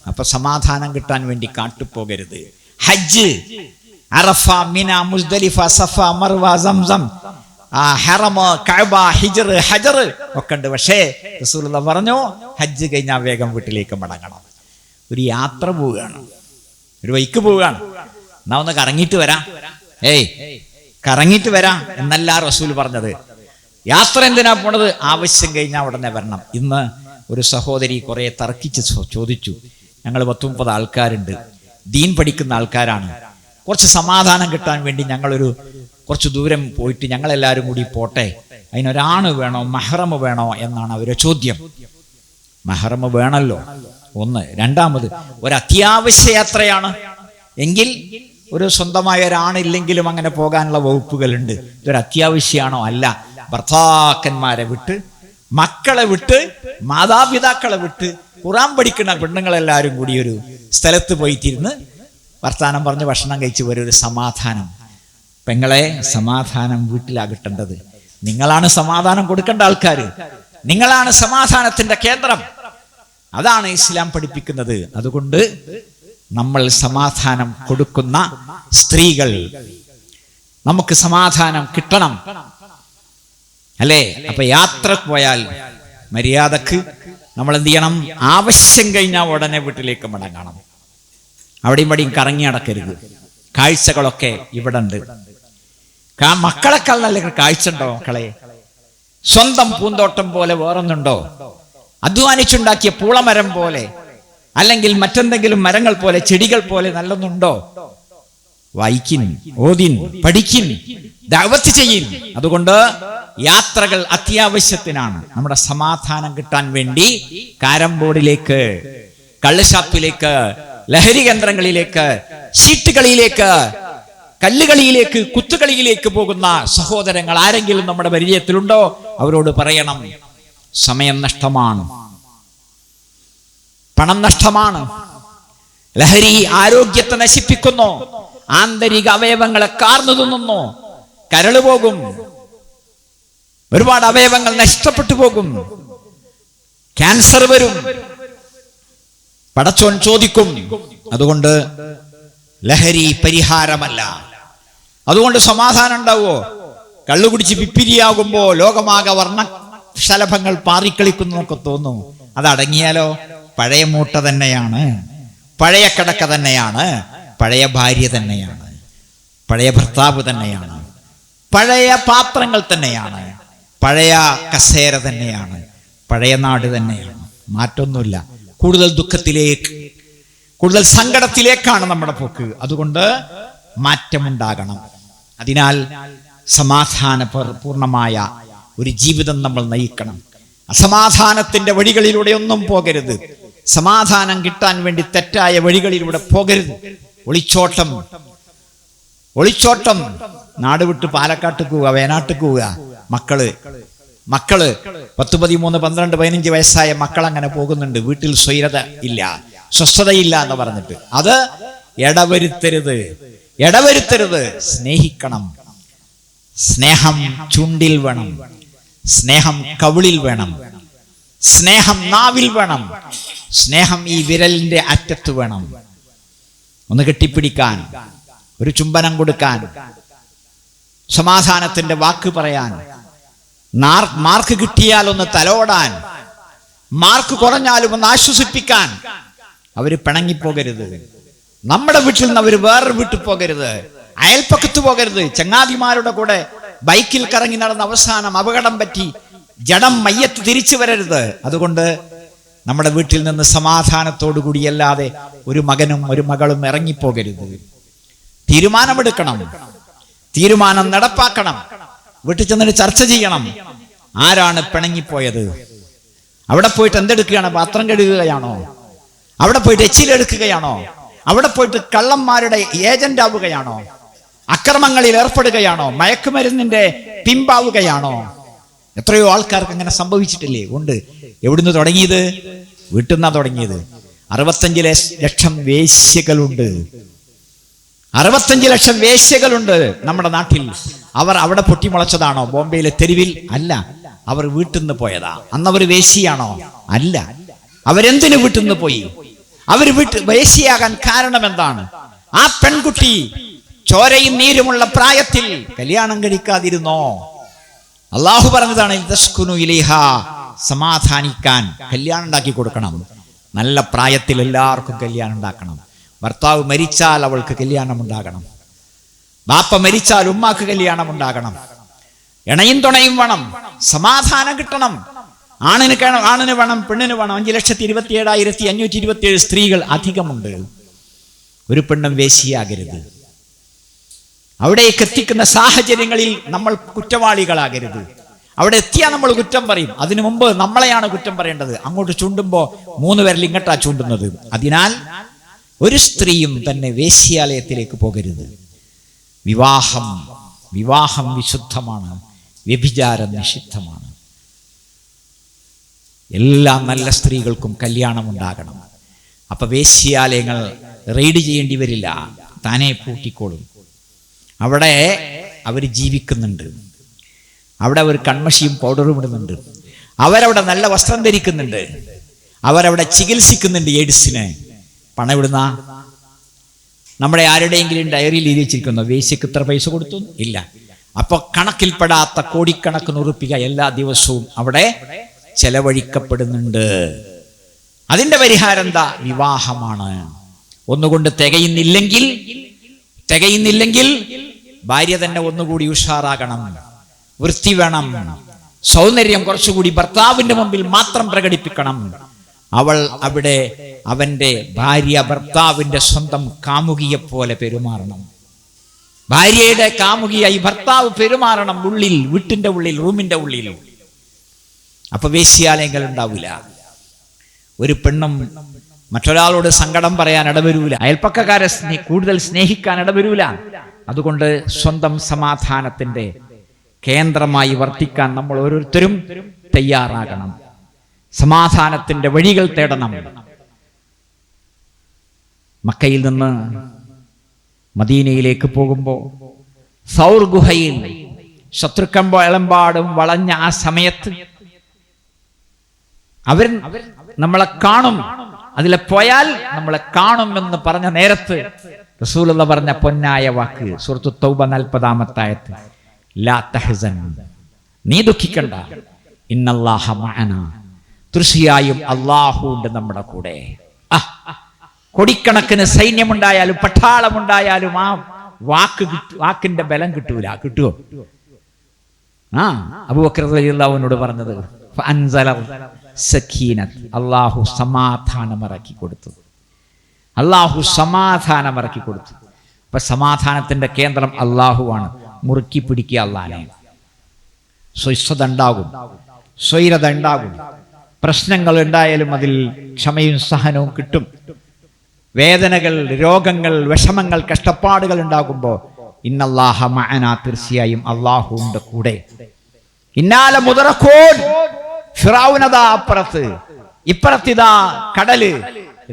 അപ്പൊ സമാധാനം കിട്ടാൻ വേണ്ടി കാട്ടുപോകരുത്. ഹജ്ജ്, അറഫ, മിന, മുസ്ദലിഫ, സഫ, മർവ, സംസം, ഹറം, കഅബ, ഹിജ്ർ, ഹജർ ഒക്കെ ഉണ്ട്. പക്ഷേ റസൂലുള്ളാഹി പറഞ്ഞു, ഹജ്ജ് കഴിഞ്ഞാൽ വേഗം വീട്ടിലേക്ക് മടങ്ങണം. ഒരു യാത്ര പോവുകയാണ്, ഒരു വൈക്ക് പോവുകയാണ്, എന്നാ ഒന്ന് കറങ്ങിയിട്ട് വരാം, കറങ്ങിയിട്ട് വരാം എന്നല്ല റസൂൽ പറഞ്ഞത്. യാത്ര എന്തിനാ പോണത്? ആവശ്യം കഴിഞ്ഞാൽ ഉടനെ വരണം. ഇന്ന് ഒരു സഹോദരി കുറെ തർക്കിച്ച് ചോദിച്ചു, ഞങ്ങൾ 30 ആൾക്കാരുണ്ട്, ദീൻ പഠിക്കുന്ന ആൾക്കാരാണ്, കുറച്ച് സമാധാനം കിട്ടാൻ വേണ്ടി ഞങ്ങളൊരു കുറച്ച് ദൂരം പോയിട്ട് ഞങ്ങളെല്ലാവരും കൂടി പോട്ടെ, അതിനൊരാണ് വേണോ, മഹ്റം വേണോ എന്നാണ് അവരുടെ ചോദ്യം. മെഹ്റം വേണമല്ലോ ഒന്ന്. രണ്ടാമത് ഒരു അത്യാവശ്യ യാത്രയാണ് എങ്കിൽ ഒരു സ്വന്തമായ ഒരാണില്ലെങ്കിലും അങ്ങനെ പോകാനുള്ള വകുപ്പുകളുണ്ട്. ഇതൊരു അത്യാവശ്യമാണോ? അല്ല. ഭർത്താക്കന്മാരെ വിട്ട്, മക്കളെ വിട്ട്, മാതാപിതാക്കളെ വിട്ട്, ഖുർആൻ പഠിക്കുന്ന പെണ്ണുങ്ങളെല്ലാവരും കൂടി ഒരു സ്ഥലത്ത് പോയിട്ടിരുന്ന് വർത്താനം പറഞ്ഞ് ഭക്ഷണം കഴിച്ച് ഒരു സമാധാനം. പെങ്ങളെ, സമാധാനം വീട്ടിലാകിട്ടേണ്ടത്. നിങ്ങളാണ് സമാധാനം കൊടുക്കേണ്ട ആൾക്കാർ. നിങ്ങളാണ് സമാധാനത്തിന്റെ കേന്ദ്രം. അതാണ് ഇസ്ലാം പഠിപ്പിക്കുന്നത്. അതുകൊണ്ട് നമ്മൾ സമാധാനം കൊടുക്കുന്ന സ്ത്രീകൾ, നമുക്ക് സമാധാനം കിട്ടണം, അല്ലേ? അപ്പൊ യാത്ര പോയാൽ മര്യാദക്ക് നമ്മൾ എന്ത് ചെയ്യണം? ആവശ്യം കഴിഞ്ഞാൽ ഉടനെ വീട്ടിലേക്ക് മടങ്ങണം. അവിടെയും ഇവിടെയും കറങ്ങി നടക്കരുത്. കാഴ്ചകളൊക്കെ ഇവിടെ ഉണ്ട്. മക്കളെക്കാൾ നല്ല കാഴ്ച ഉണ്ടോ മക്കളെ? സ്വന്തം പൂന്തോട്ടം പോലെ വേറൊന്നുണ്ടോ? അധ്വാനിച്ചുണ്ടാക്കിയ പൂളമരം പോലെ, അല്ലെങ്കിൽ മറ്റെന്തെങ്കിലും മരങ്ങൾ പോലെ, ചെടികൾ പോലെ നല്ലൊന്നുണ്ടോ? വായിക്കിൻ, ഓതിൻ, പഠിക്കിൻ, ദഅവത്ത് ചെയ്യിൻ. അതുകൊണ്ട് യാത്രകൾ അത്യാവശ്യത്തിനാണ്. നമ്മുടെ സമാധാനം കിട്ടാൻ വേണ്ടി കാരം ബോർഡിലേക്ക്, കള്ളുഷാപ്പിലേക്ക്, ലഹരി കേന്ദ്രങ്ങളിലേക്ക്, ചീട്ടുകളിയിലേക്ക്, കല്ലുകളിയിലേക്ക്, കുത്തുകളിയിലേക്ക് പോകുന്ന സഹോദരങ്ങൾ ആരെങ്കിലും നമ്മുടെ പരിചയത്തിലുണ്ടോ? അവരോട് പറയണം, സമയം നഷ്ടമാണ്, പണം നഷ്ടമാണ്. ലഹരി ആരോഗ്യത്തെ നശിപ്പിക്കുന്നു, ആന്തരിക അവയവങ്ങളെ കാർന്നു തിന്നുന്നു, കരള് പോകും, ഒരുപാട് അവയവങ്ങൾ നഷ്ടപ്പെട്ടു പോകും, ക്യാൻസർ വരും, പടച്ചോൻ ചോദിക്കും. അതുകൊണ്ട് ലഹരി പരിഹാരമല്ല. അതുകൊണ്ട് സമാധാനം ഉണ്ടാവോ? കള്ളുകുടിച്ച് പിപ്പിരിയാകുമ്പോ ലോകമാകെ വർണ്ണശലഭങ്ങൾ പാറിക്കളിക്കുന്നു എന്നൊക്കെ തോന്നും. അതടങ്ങിയാലോ പഴയ മൂട്ട തന്നെയാണ്, പഴയ കിടക്ക തന്നെയാണ്, പഴയ ഭാര്യ തന്നെയാണ്, പഴയ ഭർത്താവ് തന്നെയാണ്, പഴയ പാത്രങ്ങൾ തന്നെയാണ്, പഴയ കസേര തന്നെയാണ്, പഴയ നാട് തന്നെയാണ്. മാറ്റൊന്നുമില്ല. കൂടുതൽ ദുഃഖത്തിലേക്ക്, കൂടുതൽ സങ്കടത്തിലേക്കാണ് നമ്മുടെ പോക്ക്. അതുകൊണ്ട് മാറ്റമുണ്ടാകണം. അതിനാൽ സമാധാന പൂർണ്ണമായ ഒരു ജീവിതം നമ്മൾ നയിക്കണം. അസമാധാനത്തിന്റെ വഴികളിലൂടെ ഒന്നും പോകരുത്. സമാധാനം കിട്ടാൻ വേണ്ടി തെറ്റായ വഴികളിലൂടെ പോകരുത്. ഒളിച്ചോട്ടം, നാട് വിട്ട് പാലക്കാട്ട് പോവുക, വയനാട്ടിൽ പോവുക. മക്കള് 10, 13, 12, 15 വയസ്സായ മക്കൾ അങ്ങനെ പോകുന്നുണ്ട്. വീട്ടിൽ സ്വൈരത ഇല്ല, സ്വസ്ഥതയില്ല എന്ന് പറഞ്ഞിട്ട്. അത് ഇടവരുത്തരുത്. സ്നേഹിക്കണം. സ്നേഹം ചുണ്ടിൽ വേണം, സ്നേഹം കവിളിൽ വേണം, സ്നേഹം നാവിൽ വേണം, സ്നേഹം ഈ വിരലിന്റെ അറ്റത്ത് വേണം. ഒന്ന് കെട്ടിപ്പിടിക്കാൻ, ഒരു ചുംബനം കൊടുക്കാൻ, സമാധാനത്തിന്റെ വാക്ക് പറയാൻ, മാർക്ക് കിട്ടിയാൽ ഒന്ന് തലോടാൻ, മാർക്ക് കുറഞ്ഞാലും ഒന്ന് ആശ്വസിപ്പിക്കാൻ. അവര് പിണങ്ങിപ്പോകരുത്. നമ്മുടെ വീട്ടിൽ നിന്ന് അവർ വേറൊരു വീട്ടിൽ പോകരുത്, അയൽപ്പക്കത്ത് പോകരുത്. ചങ്ങാതിമാരുടെ കൂടെ ബൈക്കിൽ കറങ്ങി നടന്ന അവസാനം അപകടം പറ്റി ജഡം മയ്യത്ത് തിരിച്ചു വരരുത്. അതുകൊണ്ട് നമ്മുടെ വീട്ടിൽ നിന്ന് സമാധാനത്തോടു കൂടിയല്ലാതെ ഒരു മകനും ഒരു മകളും ഇറങ്ങിപ്പോകരുത്. തീരുമാനമെടുക്കണം, തീരുമാനം നടപ്പാക്കണം. വീട്ടിൽ ചെന്നിട്ട് ചർച്ച ചെയ്യണം. ആരാണ് പിണങ്ങിപ്പോയത്? അവിടെ പോയിട്ട് എന്തെടുക്കുകയാണ്? പാത്രം കഴുകുകയാണോ? അവിടെ പോയിട്ട് എച്ചിലെടുക്കുകയാണോ? അവിടെ പോയിട്ട് കള്ളന്മാരുടെ ഏജന്റ് ആവുകയാണോ? അക്രമങ്ങളിൽ ഏർപ്പെടുകയാണോ? മയക്കുമരുന്നിന്റെ പിമ്പാവുകയാണോ? എത്രയോ ആൾക്കാർക്ക് അങ്ങനെ സംഭവിച്ചിട്ടില്ലേ? ഉണ്ട്. എവിടുന്ന് തുടങ്ങിയത്? വീട്ടിൽ നിന്നാ തുടങ്ങിയത്. 65 ലക്ഷം വേശ്യകളുണ്ട്. 65 ലക്ഷം വേശ്യകളുണ്ട് നമ്മുടെ നാട്ടിൽ. അവർ അവിടെ പൊട്ടിമുളച്ചതാണോ? ബോംബെയിലെ തെരുവിൽ? അല്ല. അവർ വീട്ടിൽ നിന്ന് പോയതാ. അന്നവർ വേശ്യയാണോ? അല്ല. അവരെന്തിനു വീട്ടിൽ നിന്ന് പോയി? അവർ വേശ്യയാകാൻ കാരണം എന്താണ്? ആ പെൺകുട്ടി ചോരയും നീരുമുള്ള പ്രായത്തിൽ കല്യാണം കഴിക്കാതിരുന്നോ? അള്ളാഹു പറഞ്ഞതാണ്, സമാധാനിക്കാൻ കല്യാണം ഉണ്ടാക്കി കൊടുക്കണം. നല്ല പ്രായത്തിൽ എല്ലാവർക്കും കല്യാണം ഉണ്ടാക്കണം. ഭർത്താവ് മരിച്ചാൽ അവൾക്ക് കല്യാണം ഉണ്ടാകണം. ബാപ്പ മരിച്ചാൽ ഉമ്മാക്ക് കല്യാണം ഉണ്ടാകണം. ഇണയും തുണയും വേണം. സമാധാനം കിട്ടണം. ആണിന് വേണം, പെണ്ണിന് വേണം. 5,27,527 സ്ത്രീകൾ അധികമുണ്ട്. ഒരു പെണ്ണും വേശ്യയാകരുത്. അവിടേക്ക് എത്തിക്കുന്ന സാഹചര്യങ്ങളിൽ നമ്മൾ കുറ്റവാളികളാകരുത്. അവിടെ എത്തിയാൽ നമ്മൾ കുറ്റം പറയും. അതിനു മുമ്പ് നമ്മളെയാണ് കുറ്റം പറയേണ്ടത്. അങ്ങോട്ട് ചൂണ്ടുമ്പോൾ 3 വിരൽ ഇങ്ങോട്ടാ ചൂണ്ടുന്നത്. അതിനാൽ ഒരു സ്ത്രീയും തന്നെ വേശ്യാലയത്തിലേക്ക് പോകരുത്. വിവാഹം വിശുദ്ധമാണ്, വ്യഭിചാരം നിഷിദ്ധമാണ്. എല്ലാ നല്ല സ്ത്രീകൾക്കും കല്യാണം ഉണ്ടാകണം. അപ്പൊ വേശ്യാലയങ്ങൾ റെയ്ഡ് ചെയ്യേണ്ടി വരില്ല, താനെ പൂട്ടിക്കോളും. അവിടെ അവർ ജീവിക്കുന്നുണ്ട്, അവിടെ അവർ കൺമഷിയും പൗഡറും ഇടുന്നുണ്ട്, അവരവിടെ നല്ല വസ്ത്രം ധരിക്കുന്നുണ്ട്, അവരവിടെ ചികിത്സിക്കുന്നുണ്ട് എയ്ഡ്സിന്. പണം ഇടുന്ന നമ്മുടെ ആരുടെയെങ്കിലും ഡയറിയിൽ എഴുതി വെച്ചിരിക്കുന്നു വേശ്യക്ക് ഇത്ര പൈസ കൊടുത്തു ഇല്ല. അപ്പൊ കണക്കിൽപ്പെടാത്ത കോടിക്കണക്കിന് ഉറുപ്പിക എല്ലാ ദിവസവും അവിടെ ചെലവഴിക്കപ്പെടുന്നുണ്ട്. അതിന്റെ പരിഹാരം എന്താ? വിവാഹമാണ്. ഒന്നുകൊണ്ട് തികയുന്നില്ലെങ്കിൽ ഭാര്യ തന്നെ ഒന്നുകൂടി ഉഷാറാകണം, വൃത്തി വേണം, സൗന്ദര്യം കുറച്ചുകൂടി ഭർത്താവിന്റെ മുമ്പിൽ മാത്രം പ്രകടിപ്പിക്കണം. അവൾ അവിടെ അവന്റെ ഭാര്യ ഭർത്താവിന്റെ സ്വന്തം കാമുകിയെ പോലെ പെരുമാറണം. ഭാര്യയുടെ കാമുകിയായി ഭർത്താവ് പെരുമാറണം, ഉള്ളിൽ, വീട്ടിന്റെ ഉള്ളിൽ, റൂമിന്റെ ഉള്ളിൽ. അപ്പൊ വേശ്യാലയങ്ങൾ ഉണ്ടാവില്ല. ഒരു പെണ്ണും മറ്റൊരാളോട് സങ്കടം പറയാൻ ഇടവരൂല, അയൽപ്പക്കക്കാരെ കൂടുതൽ സ്നേഹിക്കാൻ ഇടവരൂല. അതുകൊണ്ട് സ്വന്തം സമാധാനത്തിന്റെ കേന്ദ്രമായി വർത്തിക്കാൻ നമ്മൾ ഓരോരുത്തരും തയ്യാറാകണം. സമാധാനത്തിന്റെ വഴികൾ തേടണം. മക്കയിൽ നിന്ന് മദീനയിലേക്ക് പോകുമ്പോൾ സൗർ ഗുഹയിൽ ശത്രുക്കമ്പളമ്പാടും വളഞ്ഞ ആ സമയത്ത് അവർ നമ്മളെ കാണും, അതിലെ പോയാൽ നമ്മളെ കാണുമെന്ന് പറഞ്ഞ നേരത്ത് റസൂലുള്ള പറഞ്ഞ പൊന്നായ വാക്ക് സൂറത്തു തൗബ 40-ാമത്തെ ലാ തഹ്സൻ, നീ ദുഃഖിക്കണ്ട, ഇന്നല്ലാഹ മഅനാ, തീർച്ചയായും അല്ലാഹു ഉണ്ട് നമ്മുടെ കൂടെ. കൊടിക്കണക്കിന് സൈന്യമുണ്ടായാലും പട്ടാളമുണ്ടായാലും ആ വാക്കിന്റെ ബലം കിട്ടൂല. കിട്ടുവോ? അബൂബക്കർ റളിയല്ലാഹുവിനോട് പറഞ്ഞത് അല്ലാഹു സമാധാനമിറക്കി കൊടുത്തു. അപ്പൊ സമാധാനത്തിന്റെ കേന്ദ്രം അല്ലാഹുവാണ്. മുറുക്കി പിടിക്കുക അല്ലാഹനെ. സ്വസ്ഥത ഉണ്ടാകും, സ്വൈരത ഉണ്ടാകും. പ്രശ്നങ്ങൾ ഉണ്ടായാലും അതിൽ ക്ഷമയും സഹനവും കിട്ടും. വേദനകൾ, രോഗങ്ങൾ, വിഷമങ്ങൾ, കഷ്ടപ്പാടുകൾ ഉണ്ടാകുമ്പോൾ ഇന്നല്ലാഹ മഅനാ, തീർച്ചയായും അല്ലാഹു ഉണ്ട് കൂടെ. ഇന്നാല മുദറഖൂൻ, ഫിറഔനദാ അപ്പുറത്ത്, ഇപ്പുറത്തിതാ കടല്,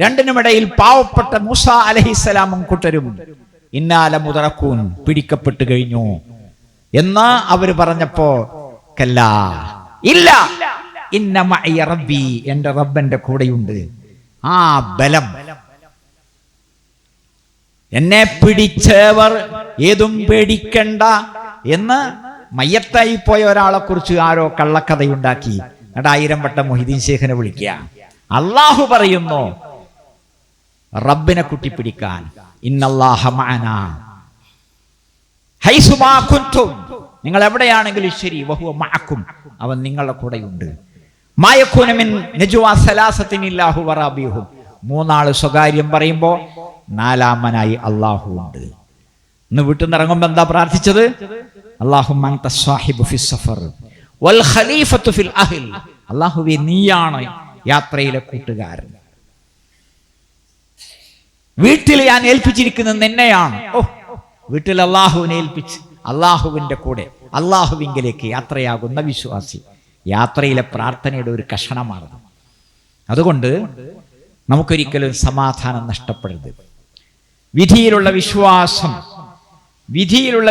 രണ്ടിനുമിടയിൽ പാവപ്പെട്ട മൂസ അലൈഹിസ്സലാമും കൂട്ടരും. ഇന്നാല മുദറഖൂൻ, പിടിക്കപ്പെട്ടു കഴിഞ്ഞു എന്ന് അവർ പറഞ്ഞപ്പോ കല്ലാ, ഇല്ല, ഇന്ന മഅയ റബ്ബി, എന്റെ റബ്ബന്റെ കൂടെയുണ്ട്. ആ ബലം, എന്നെ പിടിച്ചവർ ഏതും പേടിക്കണ്ട എന്ന് മയ്യത്തായി പോയ ഒരാളെ കുറിച്ച് ആരോ കള്ളക്കഥയുണ്ടാക്കി. എന്നിട്ട് 1000 വട്ടം മൊഹീദ്ദീൻ ശേഖനെ വിളിക്കുക. അള്ളാഹു പറയുന്നു റബ്ബിനെ കുട്ടിപ്പിടിക്കാൻ, ഇന്നല്ലാഹ മഅനാ ഹൈസുമാ കുൻതും, നിങ്ങൾ എവിടെയാണെങ്കിലും ശരി, വഹുവ മഅക്കും, അവൻ നിങ്ങളുടെ കൂടെയുണ്ട്. മാ യകൂന മിൻ നജ്വാ സലാസത്തിൻ ഇല്ലാഹു വറാബിഹും, 3 ആള് സ്വകാര്യം പറയുമ്പോ 4-മനായി അല്ലാഹു ഉണ്ട്. ഇന്ന് വീട്ടിൽ നിന്ന് ഇറങ്ങുമ്പോൾ എന്താ പ്രാർത്ഥിച്ചത്? അല്ലാഹുമ്മ അൻത സ്വാഹിബു ഫിസ് സഫർ വൽ ഖലീഫത്തു ഫിൽ അഹ്ൽ, അല്ലാഹുവേ നീയാണ് യാത്രയിലെ കൂട്ടുകാരൻ, വീട്ടിൽ ഞാൻ ഏൽപ്പിച്ചിരിക്കുന്നത് നിന്നെയാണ്. വീട്ടിൽ അല്ലാഹുവിനെ ഏൽപ്പിച്ച് അല്ലാഹുവിന്റെ കൂടെ അല്ലാഹുവിങ്കലേക്ക് യാത്രയാകുന്ന വിശ്വാസി യാത്രയിലെ പ്രാർത്ഥനയുടെ ഒരു കഷണമാണ്. അതുകൊണ്ട് നമുക്കൊരിക്കലും സമാധാനം നഷ്ടപ്പെടരുത്. വിധിയിലുള്ള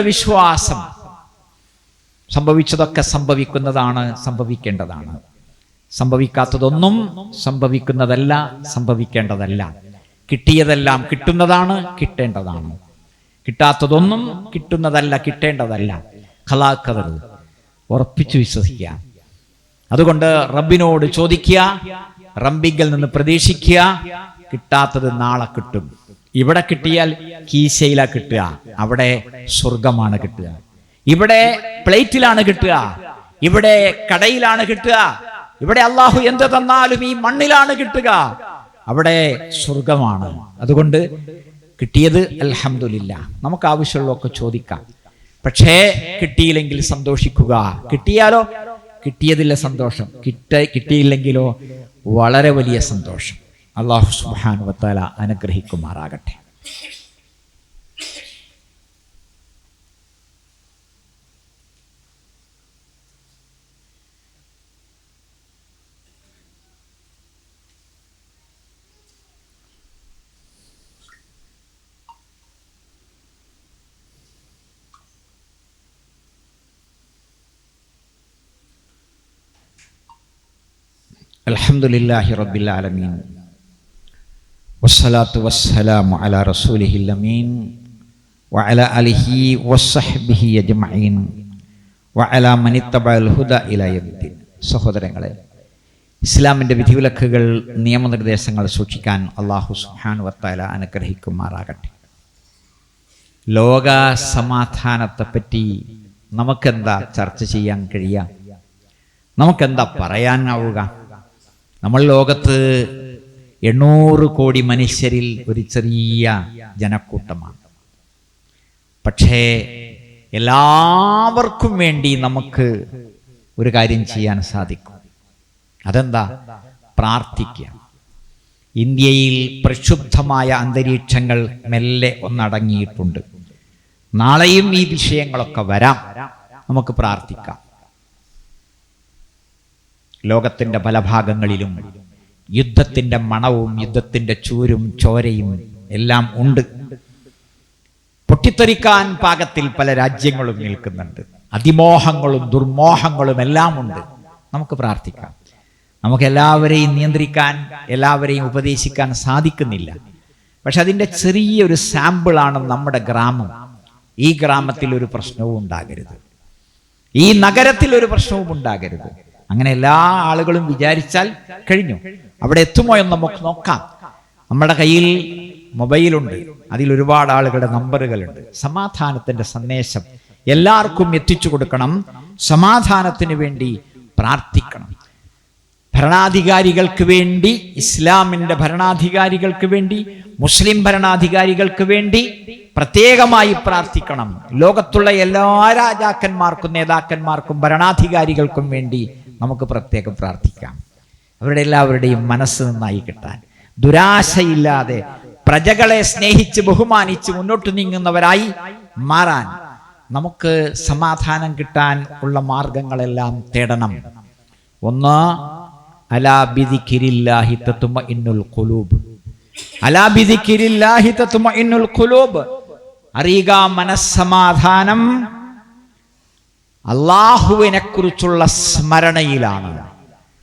വിശ്വാസം സംഭവിച്ചതൊക്കെ സംഭവിക്കുന്നതാണ്, സംഭവിക്കേണ്ടതാണ്. സംഭവിക്കാത്തതൊന്നും സംഭവിക്കുന്നതല്ല, സംഭവിക്കേണ്ടതല്ല. കിട്ടിയതെല്ലാം കിട്ടുന്നതാണ്, കിട്ടേണ്ടതാണ്. കിട്ടാത്തതൊന്നും കിട്ടുന്നതല്ല, കിട്ടേണ്ടതല്ല. ഖലാഖദർ ഉറപ്പിച്ചു വിശ്വസിക്കുക. അതുകൊണ്ട് റബ്ബിനോട് ചോദിക്കുക, റബ്ബിങ്കിൽ നിന്ന് പ്രതീക്ഷിക്കുക. കിട്ടാത്തത് നാളെ കിട്ടും. ഇവിടെ കിട്ടിയാൽ കീശയിലാ കിട്ടുക, അവിടെ സ്വർഗമാണ് കിട്ടുക. ഇവിടെ പ്ലേറ്റിലാണ് കിട്ടുക, ഇവിടെ കടയിലാണ് കിട്ടുക. ഇവിടെ അള്ളാഹു എന്ത് തന്നാലും ഈ മണ്ണിലാണ് കിട്ടുക, അവിടെ സ്വർഗമാണ്. അതുകൊണ്ട് കിട്ടിയത് അൽഹംദുലില്ലാ, നമുക്ക് ആവശ്യമുള്ളതൊക്കെ ചോദിക്കാം. പക്ഷേ കിട്ടിയില്ലെങ്കിൽ സന്തോഷിക്കുക. കിട്ടിയാലോ കിട്ടിയതിലെ സന്തോഷം, കിട്ടിയില്ലെങ്കിലോ വളരെ വലിയ സന്തോഷം. അല്ലാഹു സുബ്ഹാനഹു വ തആല അനുഗ്രഹിക്കുമാറാകട്ടെ. അൽഹംദുലില്ലാഹി റബ്ബിൽ ആലമീൻ വസ്സലാത്തു വസ്സലാമു അലാ റസൂലിഹിൽ അമീൻ വഅലാ ആലിഹി വസ്സഹ്ബിഹി അജ്മഈൻ വഅലാ മനിത്തബഅൽ ഹുദാ ഇലാ യൗമിദ്ദീൻ. സഹോദരങ്ങളെ, ഇസ്ലാമിൻ്റെ വിധിവിലക്കുകൾ, നിയമനിർദ്ദേശങ്ങൾ സൂക്ഷിക്കാൻ അല്ലാഹു സുബ്ഹാനഹു വ തആല അനുഗ്രഹിക്കുമാറാകട്ടെ. ലോക സമാധാനത്തെപ്പറ്റി നമുക്കെന്താ ചർച്ച ചെയ്യാൻ കഴിയുക? നമുക്കെന്താ പറയാനാവുക? നമ്മൾ ലോകത്ത് 800 കോടി മനുഷ്യരിൽ ഒരു ചെറിയ ജനക്കൂട്ടമാണ്. പക്ഷേ എല്ലാവർക്കും വേണ്ടി നമുക്ക് ഒരു കാര്യം ചെയ്യാൻ സാധിക്കും. അതെന്താ? പ്രാർത്ഥിക്കുക. ഇന്ത്യയിൽ പ്രക്ഷുബ്ധമായ അന്തരീക്ഷങ്ങൾ മെല്ലെ ഒന്നടങ്ങിയിട്ടുണ്ട്. നാളെയും ഈ വിഷയങ്ങളൊക്കെ വരാം. നമുക്ക് പ്രാർത്ഥിക്കാം. ലോകത്തിൻ്റെ പല ഭാഗങ്ങളിലും യുദ്ധത്തിൻ്റെ മണവും യുദ്ധത്തിൻ്റെ ചൂരും ചോരയും എല്ലാം ഉണ്ട്. പൊട്ടിത്തെറിക്കാൻ പാകത്തിൽ പല രാജ്യങ്ങളും നിൽക്കുന്നുണ്ട്. അതിമോഹങ്ങളും ദുർമോഹങ്ങളും എല്ലാം ഉണ്ട്. നമുക്ക് പ്രാർത്ഥിക്കാം. നമുക്ക് എല്ലാവരെയും നിയന്ത്രിക്കാൻ, എല്ലാവരെയും ഉപദേശിക്കാൻ സാധിക്കുന്നില്ല. പക്ഷെ അതിൻ്റെ ചെറിയൊരു സാമ്പിളാണ് നമ്മുടെ ഗ്രാമം. ഈ ഗ്രാമത്തിൽ ഒരു പ്രശ്നവും ഉണ്ടാകരുത്, ഈ നഗരത്തിൽ ഒരു പ്രശ്നവും ഉണ്ടാകരുത്. അങ്ങനെ എല്ലാ ആളുകളും വിചാരിച്ചാൽ കഴിഞ്ഞു. അവിടെ എത്തുമോ എന്ന് നമുക്ക് നോക്കാം. നമ്മുടെ കയ്യിൽ മൊബൈലുണ്ട്, അതിൽ ഒരുപാട് ആളുകളുടെ നമ്പറുകളുണ്ട്. സമാധാനത്തിൻ്റെ സന്ദേശം എല്ലാവർക്കും എത്തിച്ചു കൊടുക്കണം. സമാധാനത്തിന് വേണ്ടി പ്രാർത്ഥിക്കണം. ഭരണാധികാരികൾക്ക് വേണ്ടി, ഇസ്ലാമിൻ്റെ ഭരണാധികാരികൾക്ക് വേണ്ടി, മുസ്ലിം ഭരണാധികാരികൾക്ക് വേണ്ടി പ്രത്യേകമായി പ്രാർത്ഥിക്കണം. ലോകത്തുള്ള എല്ലാ രാജാക്കന്മാർക്കും, നേതാക്കന്മാർക്കും, ഭരണാധികാരികൾക്കും വേണ്ടി നമുക്ക് പ്രത്യേകം പ്രാർത്ഥിക്കാം. അവരുടെ എല്ലാവരുടെയും മനസ്സ് നന്നായി കിട്ടാൻ, ദുരാശയില്ലാതെ പ്രജകളെ സ്നേഹിച്ച് ബഹുമാനിച്ച് മുന്നോട്ട് നീങ്ങുന്നവരായി മാറാൻ, നമുക്ക് സമാധാനം കിട്ടാൻ ഉള്ള മാർഗങ്ങളെല്ലാം തേടണം. ഒന്ന്, അലാ ബിദിക്രില്ലാഹി തത്മഇന്നുൽ ഖുലൂബ്. അലാ ബിദിക്രില്ലാഹി തത്മഇന്നുൽ ഖുലൂബ്. അറിയുക, മനസ്സമാധാനം അള്ളാഹുവിനെ കുറിച്ചുള്ള സ്മരണയിലാണ്.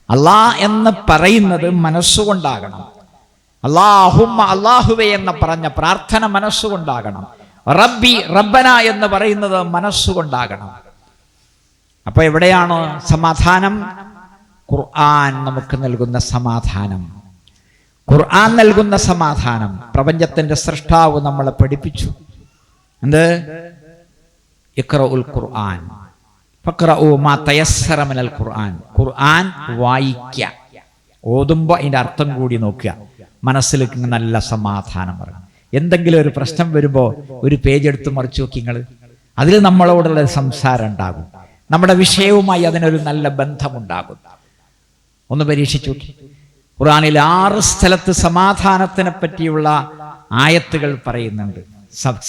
അള്ളാഹ് എന്ന് പറയുന്നത് മനസ്സുകൊണ്ടാകണം. അല്ലാഹുമ്മ, അള്ളാഹുവേ എന്ന് പറഞ്ഞ പ്രാർത്ഥന മനസ്സുകൊണ്ടാകണം. റബ്ബി, റബ്ബന എന്ന് പറയുന്നത് മനസ്സുകൊണ്ടാകണം. അപ്പൊ എവിടെയാണ് സമാധാനം? ഖുർആൻ നമുക്ക് നൽകുന്ന സമാധാനം. ഖുർആൻ നൽകുന്ന സമാധാനം. പ്രപഞ്ചത്തിന്റെ സൃഷ്ടാവ് നമ്മളെ പഠിപ്പിച്ചു. എന്ത്? ഇഖ്റഉൽ ഖുർആൻ ഫഖ്റഉ മാ തയസ്സറ മിനൽ ഖുർആൻ. ഖുർആൻ വായിക്കുക, ഓതുമ്പോൾ അതിൻ്റെ അർത്ഥം കൂടി നോക്കുക. മനസ്സിലേക്ക് നല്ല സമാധാനം വരണം. എന്തെങ്കിലും ഒരു പ്രശ്നം വരുമ്പോൾ ഒരു പേജ് എടുത്ത് മറിച്ച് നോക്കി നിങ്ങൾ, അതിൽ നമ്മളോടുള്ള സംസാരം ഉണ്ടാകും. നമ്മുടെ വിഷയവുമായി അതിനൊരു നല്ല ബന്ധമുണ്ടാകും. ഒന്ന് പരീക്ഷിച്ചു നോക്കി. ഖുർആനിൽ 6 സ്ഥലത്ത് സമാധാനത്തിനെ പറ്റിയുള്ള ആയത്തുകൾ പറയുന്നുണ്ട്.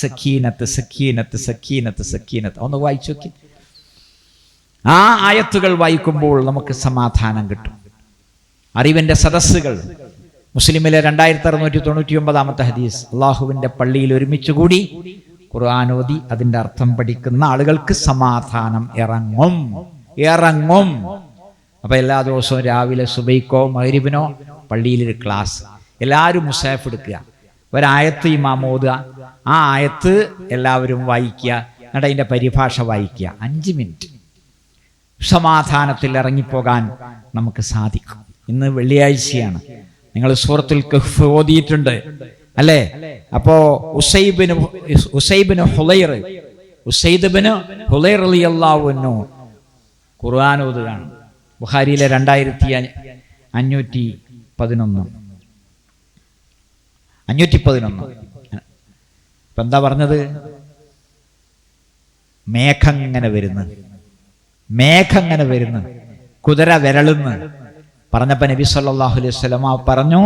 സക്കീനത്ത്, സക്കീനത്ത്, സക്കീനത്ത്, സക്കീനത്ത്. ഒന്ന് വായിച്ചു നോക്കി. ആ ആയത്തുകൾ വായിക്കുമ്പോൾ നമുക്ക് സമാധാനം കിട്ടും. അറിവിന്റെ സദസ്സുകൾ, മുസ്ലിമിലെ 2699 ഹദീസ്, അള്ളാഹുവിന്റെ പള്ളിയിൽ ഒരുമിച്ച് കൂടി ഖുർആൻ ഓതി അതിന്റെ അർത്ഥം പഠിക്കുന്ന ആളുകൾക്ക് സമാധാനം ഇറങ്ങും. അപ്പൊ എല്ലാ ദിവസവും രാവിലെ സുബൈക്കോ മഗ്രിബിനോ പള്ളിയിലൊരു ക്ലാസ്, എല്ലാവരും മുസാഫ് എടുക്കുക, ഒരായത്ത് ഇമാം ഓതുക, ആ ആയത്ത് എല്ലാവരും വായിക്കുക, എന്നിട്ട് അതിന്റെ പരിഭാഷ വായിക്കുക. 5 മിനിറ്റ് സമാധാനത്തിൽ ഇറങ്ങിപ്പോകാൻ നമുക്ക് സാധിക്കും. ഇന്ന് വെള്ളിയാഴ്ചയാണ്. നിങ്ങൾ സൂറത്തുൽ കഹ്ഫ് ഓതിയിട്ടുണ്ട് അല്ലേ? അപ്പോ ഉസൈബിന് ഹുലൈർ റളിയല്ലാഹു അൻഹു ഖുർആൻ ഓതുകയാണ്. ബുഖാരിയിലെ 2511. ഇപ്പൊ എന്താ പറഞ്ഞത്? മേഘം ഇങ്ങനെ വരുന്നു. കുതിര വിരളുന്ന് പറഞ്ഞപ്പോൾ നബി സല്ലല്ലാഹു അലൈഹി വസല്ലമ പറഞ്ഞു,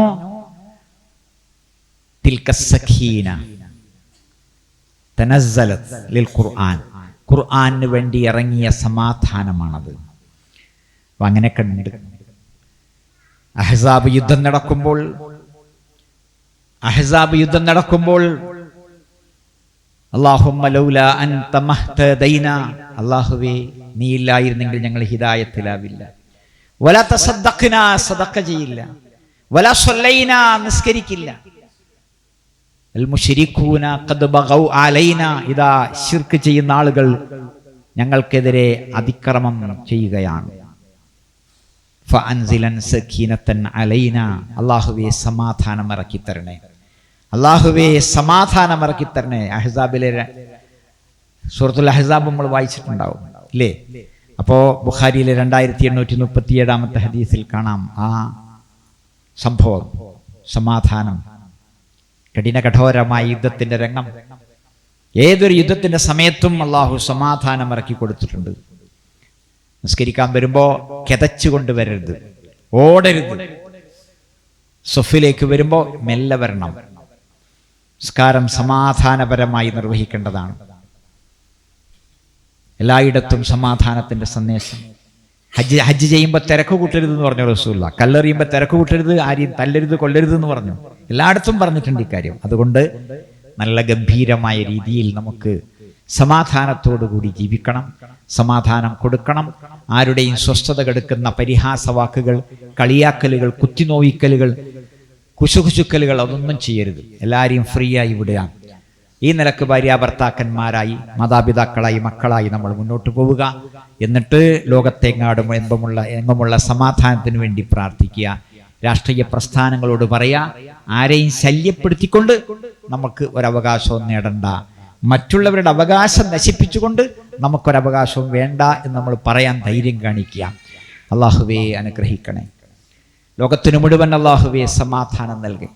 തിൽക സഖീന തനസ്സലത് ലിൽ ഖുർആൻ, ഖുർആന് വേണ്ടി ഇറങ്ങിയ സമാധാനമാണത്. അപ്പം അങ്ങനെയൊക്കെ ഉണ്ട്. അഹ്സാബ് യുദ്ധം നടക്കുമ്പോൾ അല്ലാഹുമ്മ ലൗലാ അൻത മഹ്തദൈന, അല്ലാഹുവേ നീ ഇല്ലായിരുന്നെങ്കിൽ ഞങ്ങൾ ഹിദായത്തിലാവില്ല. വലാ തസദ്ദഖ്ന, സദഖ ചെയ്യില്ല. വലാ സ്വല്ലൈന, നിസ്കരിക്കില്ല. അൽ മുശ്രികൂന ഖദ് ബഗൗ അലൈന, ഇദാ ശിർക്ക് ചെയ്യുന്ന ആളുകൾ ഞങ്ങൾക്കെതിരെ അതിക്രമം ചെയ്യുകയാണ്. ഫഅൻസിലൻ സകീനതൻ അലൈന, അല്ലാഹുവേ സമാധാനം ഇറക്കി തരണേ, അല്ലാഹുവേ സമാധാനം ഇറക്കി തരണേ. അഹ്സാബിലെ സൂറത്തുൽ അഹ്സാബ് നമ്മൾ വായിച്ചിട്ടുണ്ടാവും അല്ലേ? അപ്പോൾ ബുഖാരിയിലെ 2837 ഹദീസിൽ കാണാം ആ സംഭവം, സമാധാനം. കഠോരമായ യുദ്ധത്തിന്റെ രംഗം. ഏതൊരു യുദ്ധത്തിന്റെ സമയത്തും അള്ളാഹു സമാധാനം ഇറക്കി കൊടുത്തിട്ടുണ്ട്. നിസ്കരിക്കാൻ വരുമ്പോ കിതച്ചുകൊണ്ട് വരരുത്, ഓടരുത്. സൊഫിലേക്ക് വരുമ്പോ മെല്ലെ വരണം. നിസ്കാരം സമാധാനപരമായി നിർവഹിക്കേണ്ടതാണ്. എല്ലായിടത്തും സമാധാനത്തിന്റെ സന്ദേശം. ഹജ്ജ് ചെയ്യുമ്പോൾ തിരക്ക് കൂട്ടരുത് എന്ന് പറഞ്ഞു റസൂലുള്ള. കല്ലെറിയുമ്പോൾ തിരക്ക് കൂട്ടരുത്, ആരെയും തല്ലരുത്, കൊല്ലരുത് എന്ന് പറഞ്ഞു. എല്ലായിടത്തും പറഞ്ഞിട്ടുണ്ട് ഇക്കാര്യം. അതുകൊണ്ട് നല്ല ഗംഭീരമായ രീതിയിൽ നമുക്ക് സമാധാനത്തോടുകൂടി ജീവിക്കണം, സമാധാനം കൊടുക്കണം. ആരുടെയും സ്വസ്ഥത കെടുക്കുന്ന പരിഹാസവാക്കുകൾ, കളിയാക്കലുകൾ, കുത്തിനോവിക്കലുകൾ, കുശുകുശുക്കലുകൾ അതൊന്നും ചെയ്യരുത്. എല്ലാവരെയും ഫ്രീ ആയി വിടുക. ഈ നിലക്ക് ഭാര്യാഭർത്താക്കന്മാരായി, മാതാപിതാക്കളായി, മക്കളായി നമ്മൾ മുന്നോട്ട് പോവുക. എന്നിട്ട് ലോകത്തെങ്ങാടും എങ്ങുമുള്ള സമാധാനത്തിന് വേണ്ടി പ്രാർത്ഥിക്കുക. രാഷ്ട്രീയ പ്രസ്ഥാനങ്ങളോട് പറയാ, ആരെയും ശല്യപ്പെടുത്തിക്കൊണ്ട് നമുക്ക് ഒരവകാശവും നേടണ്ട. മറ്റുള്ളവരുടെ അവകാശം നശിപ്പിച്ചുകൊണ്ട് നമുക്കൊരവകാശവും വേണ്ട എന്ന് നമ്മൾ പറയാൻ ധൈര്യം കാണിക്കുക. അള്ളാഹുവേ അനുഗ്രഹിക്കണേ. ലോകത്തിനു മുഴുവൻ അള്ളാഹുവേ സമാധാനം നൽകി.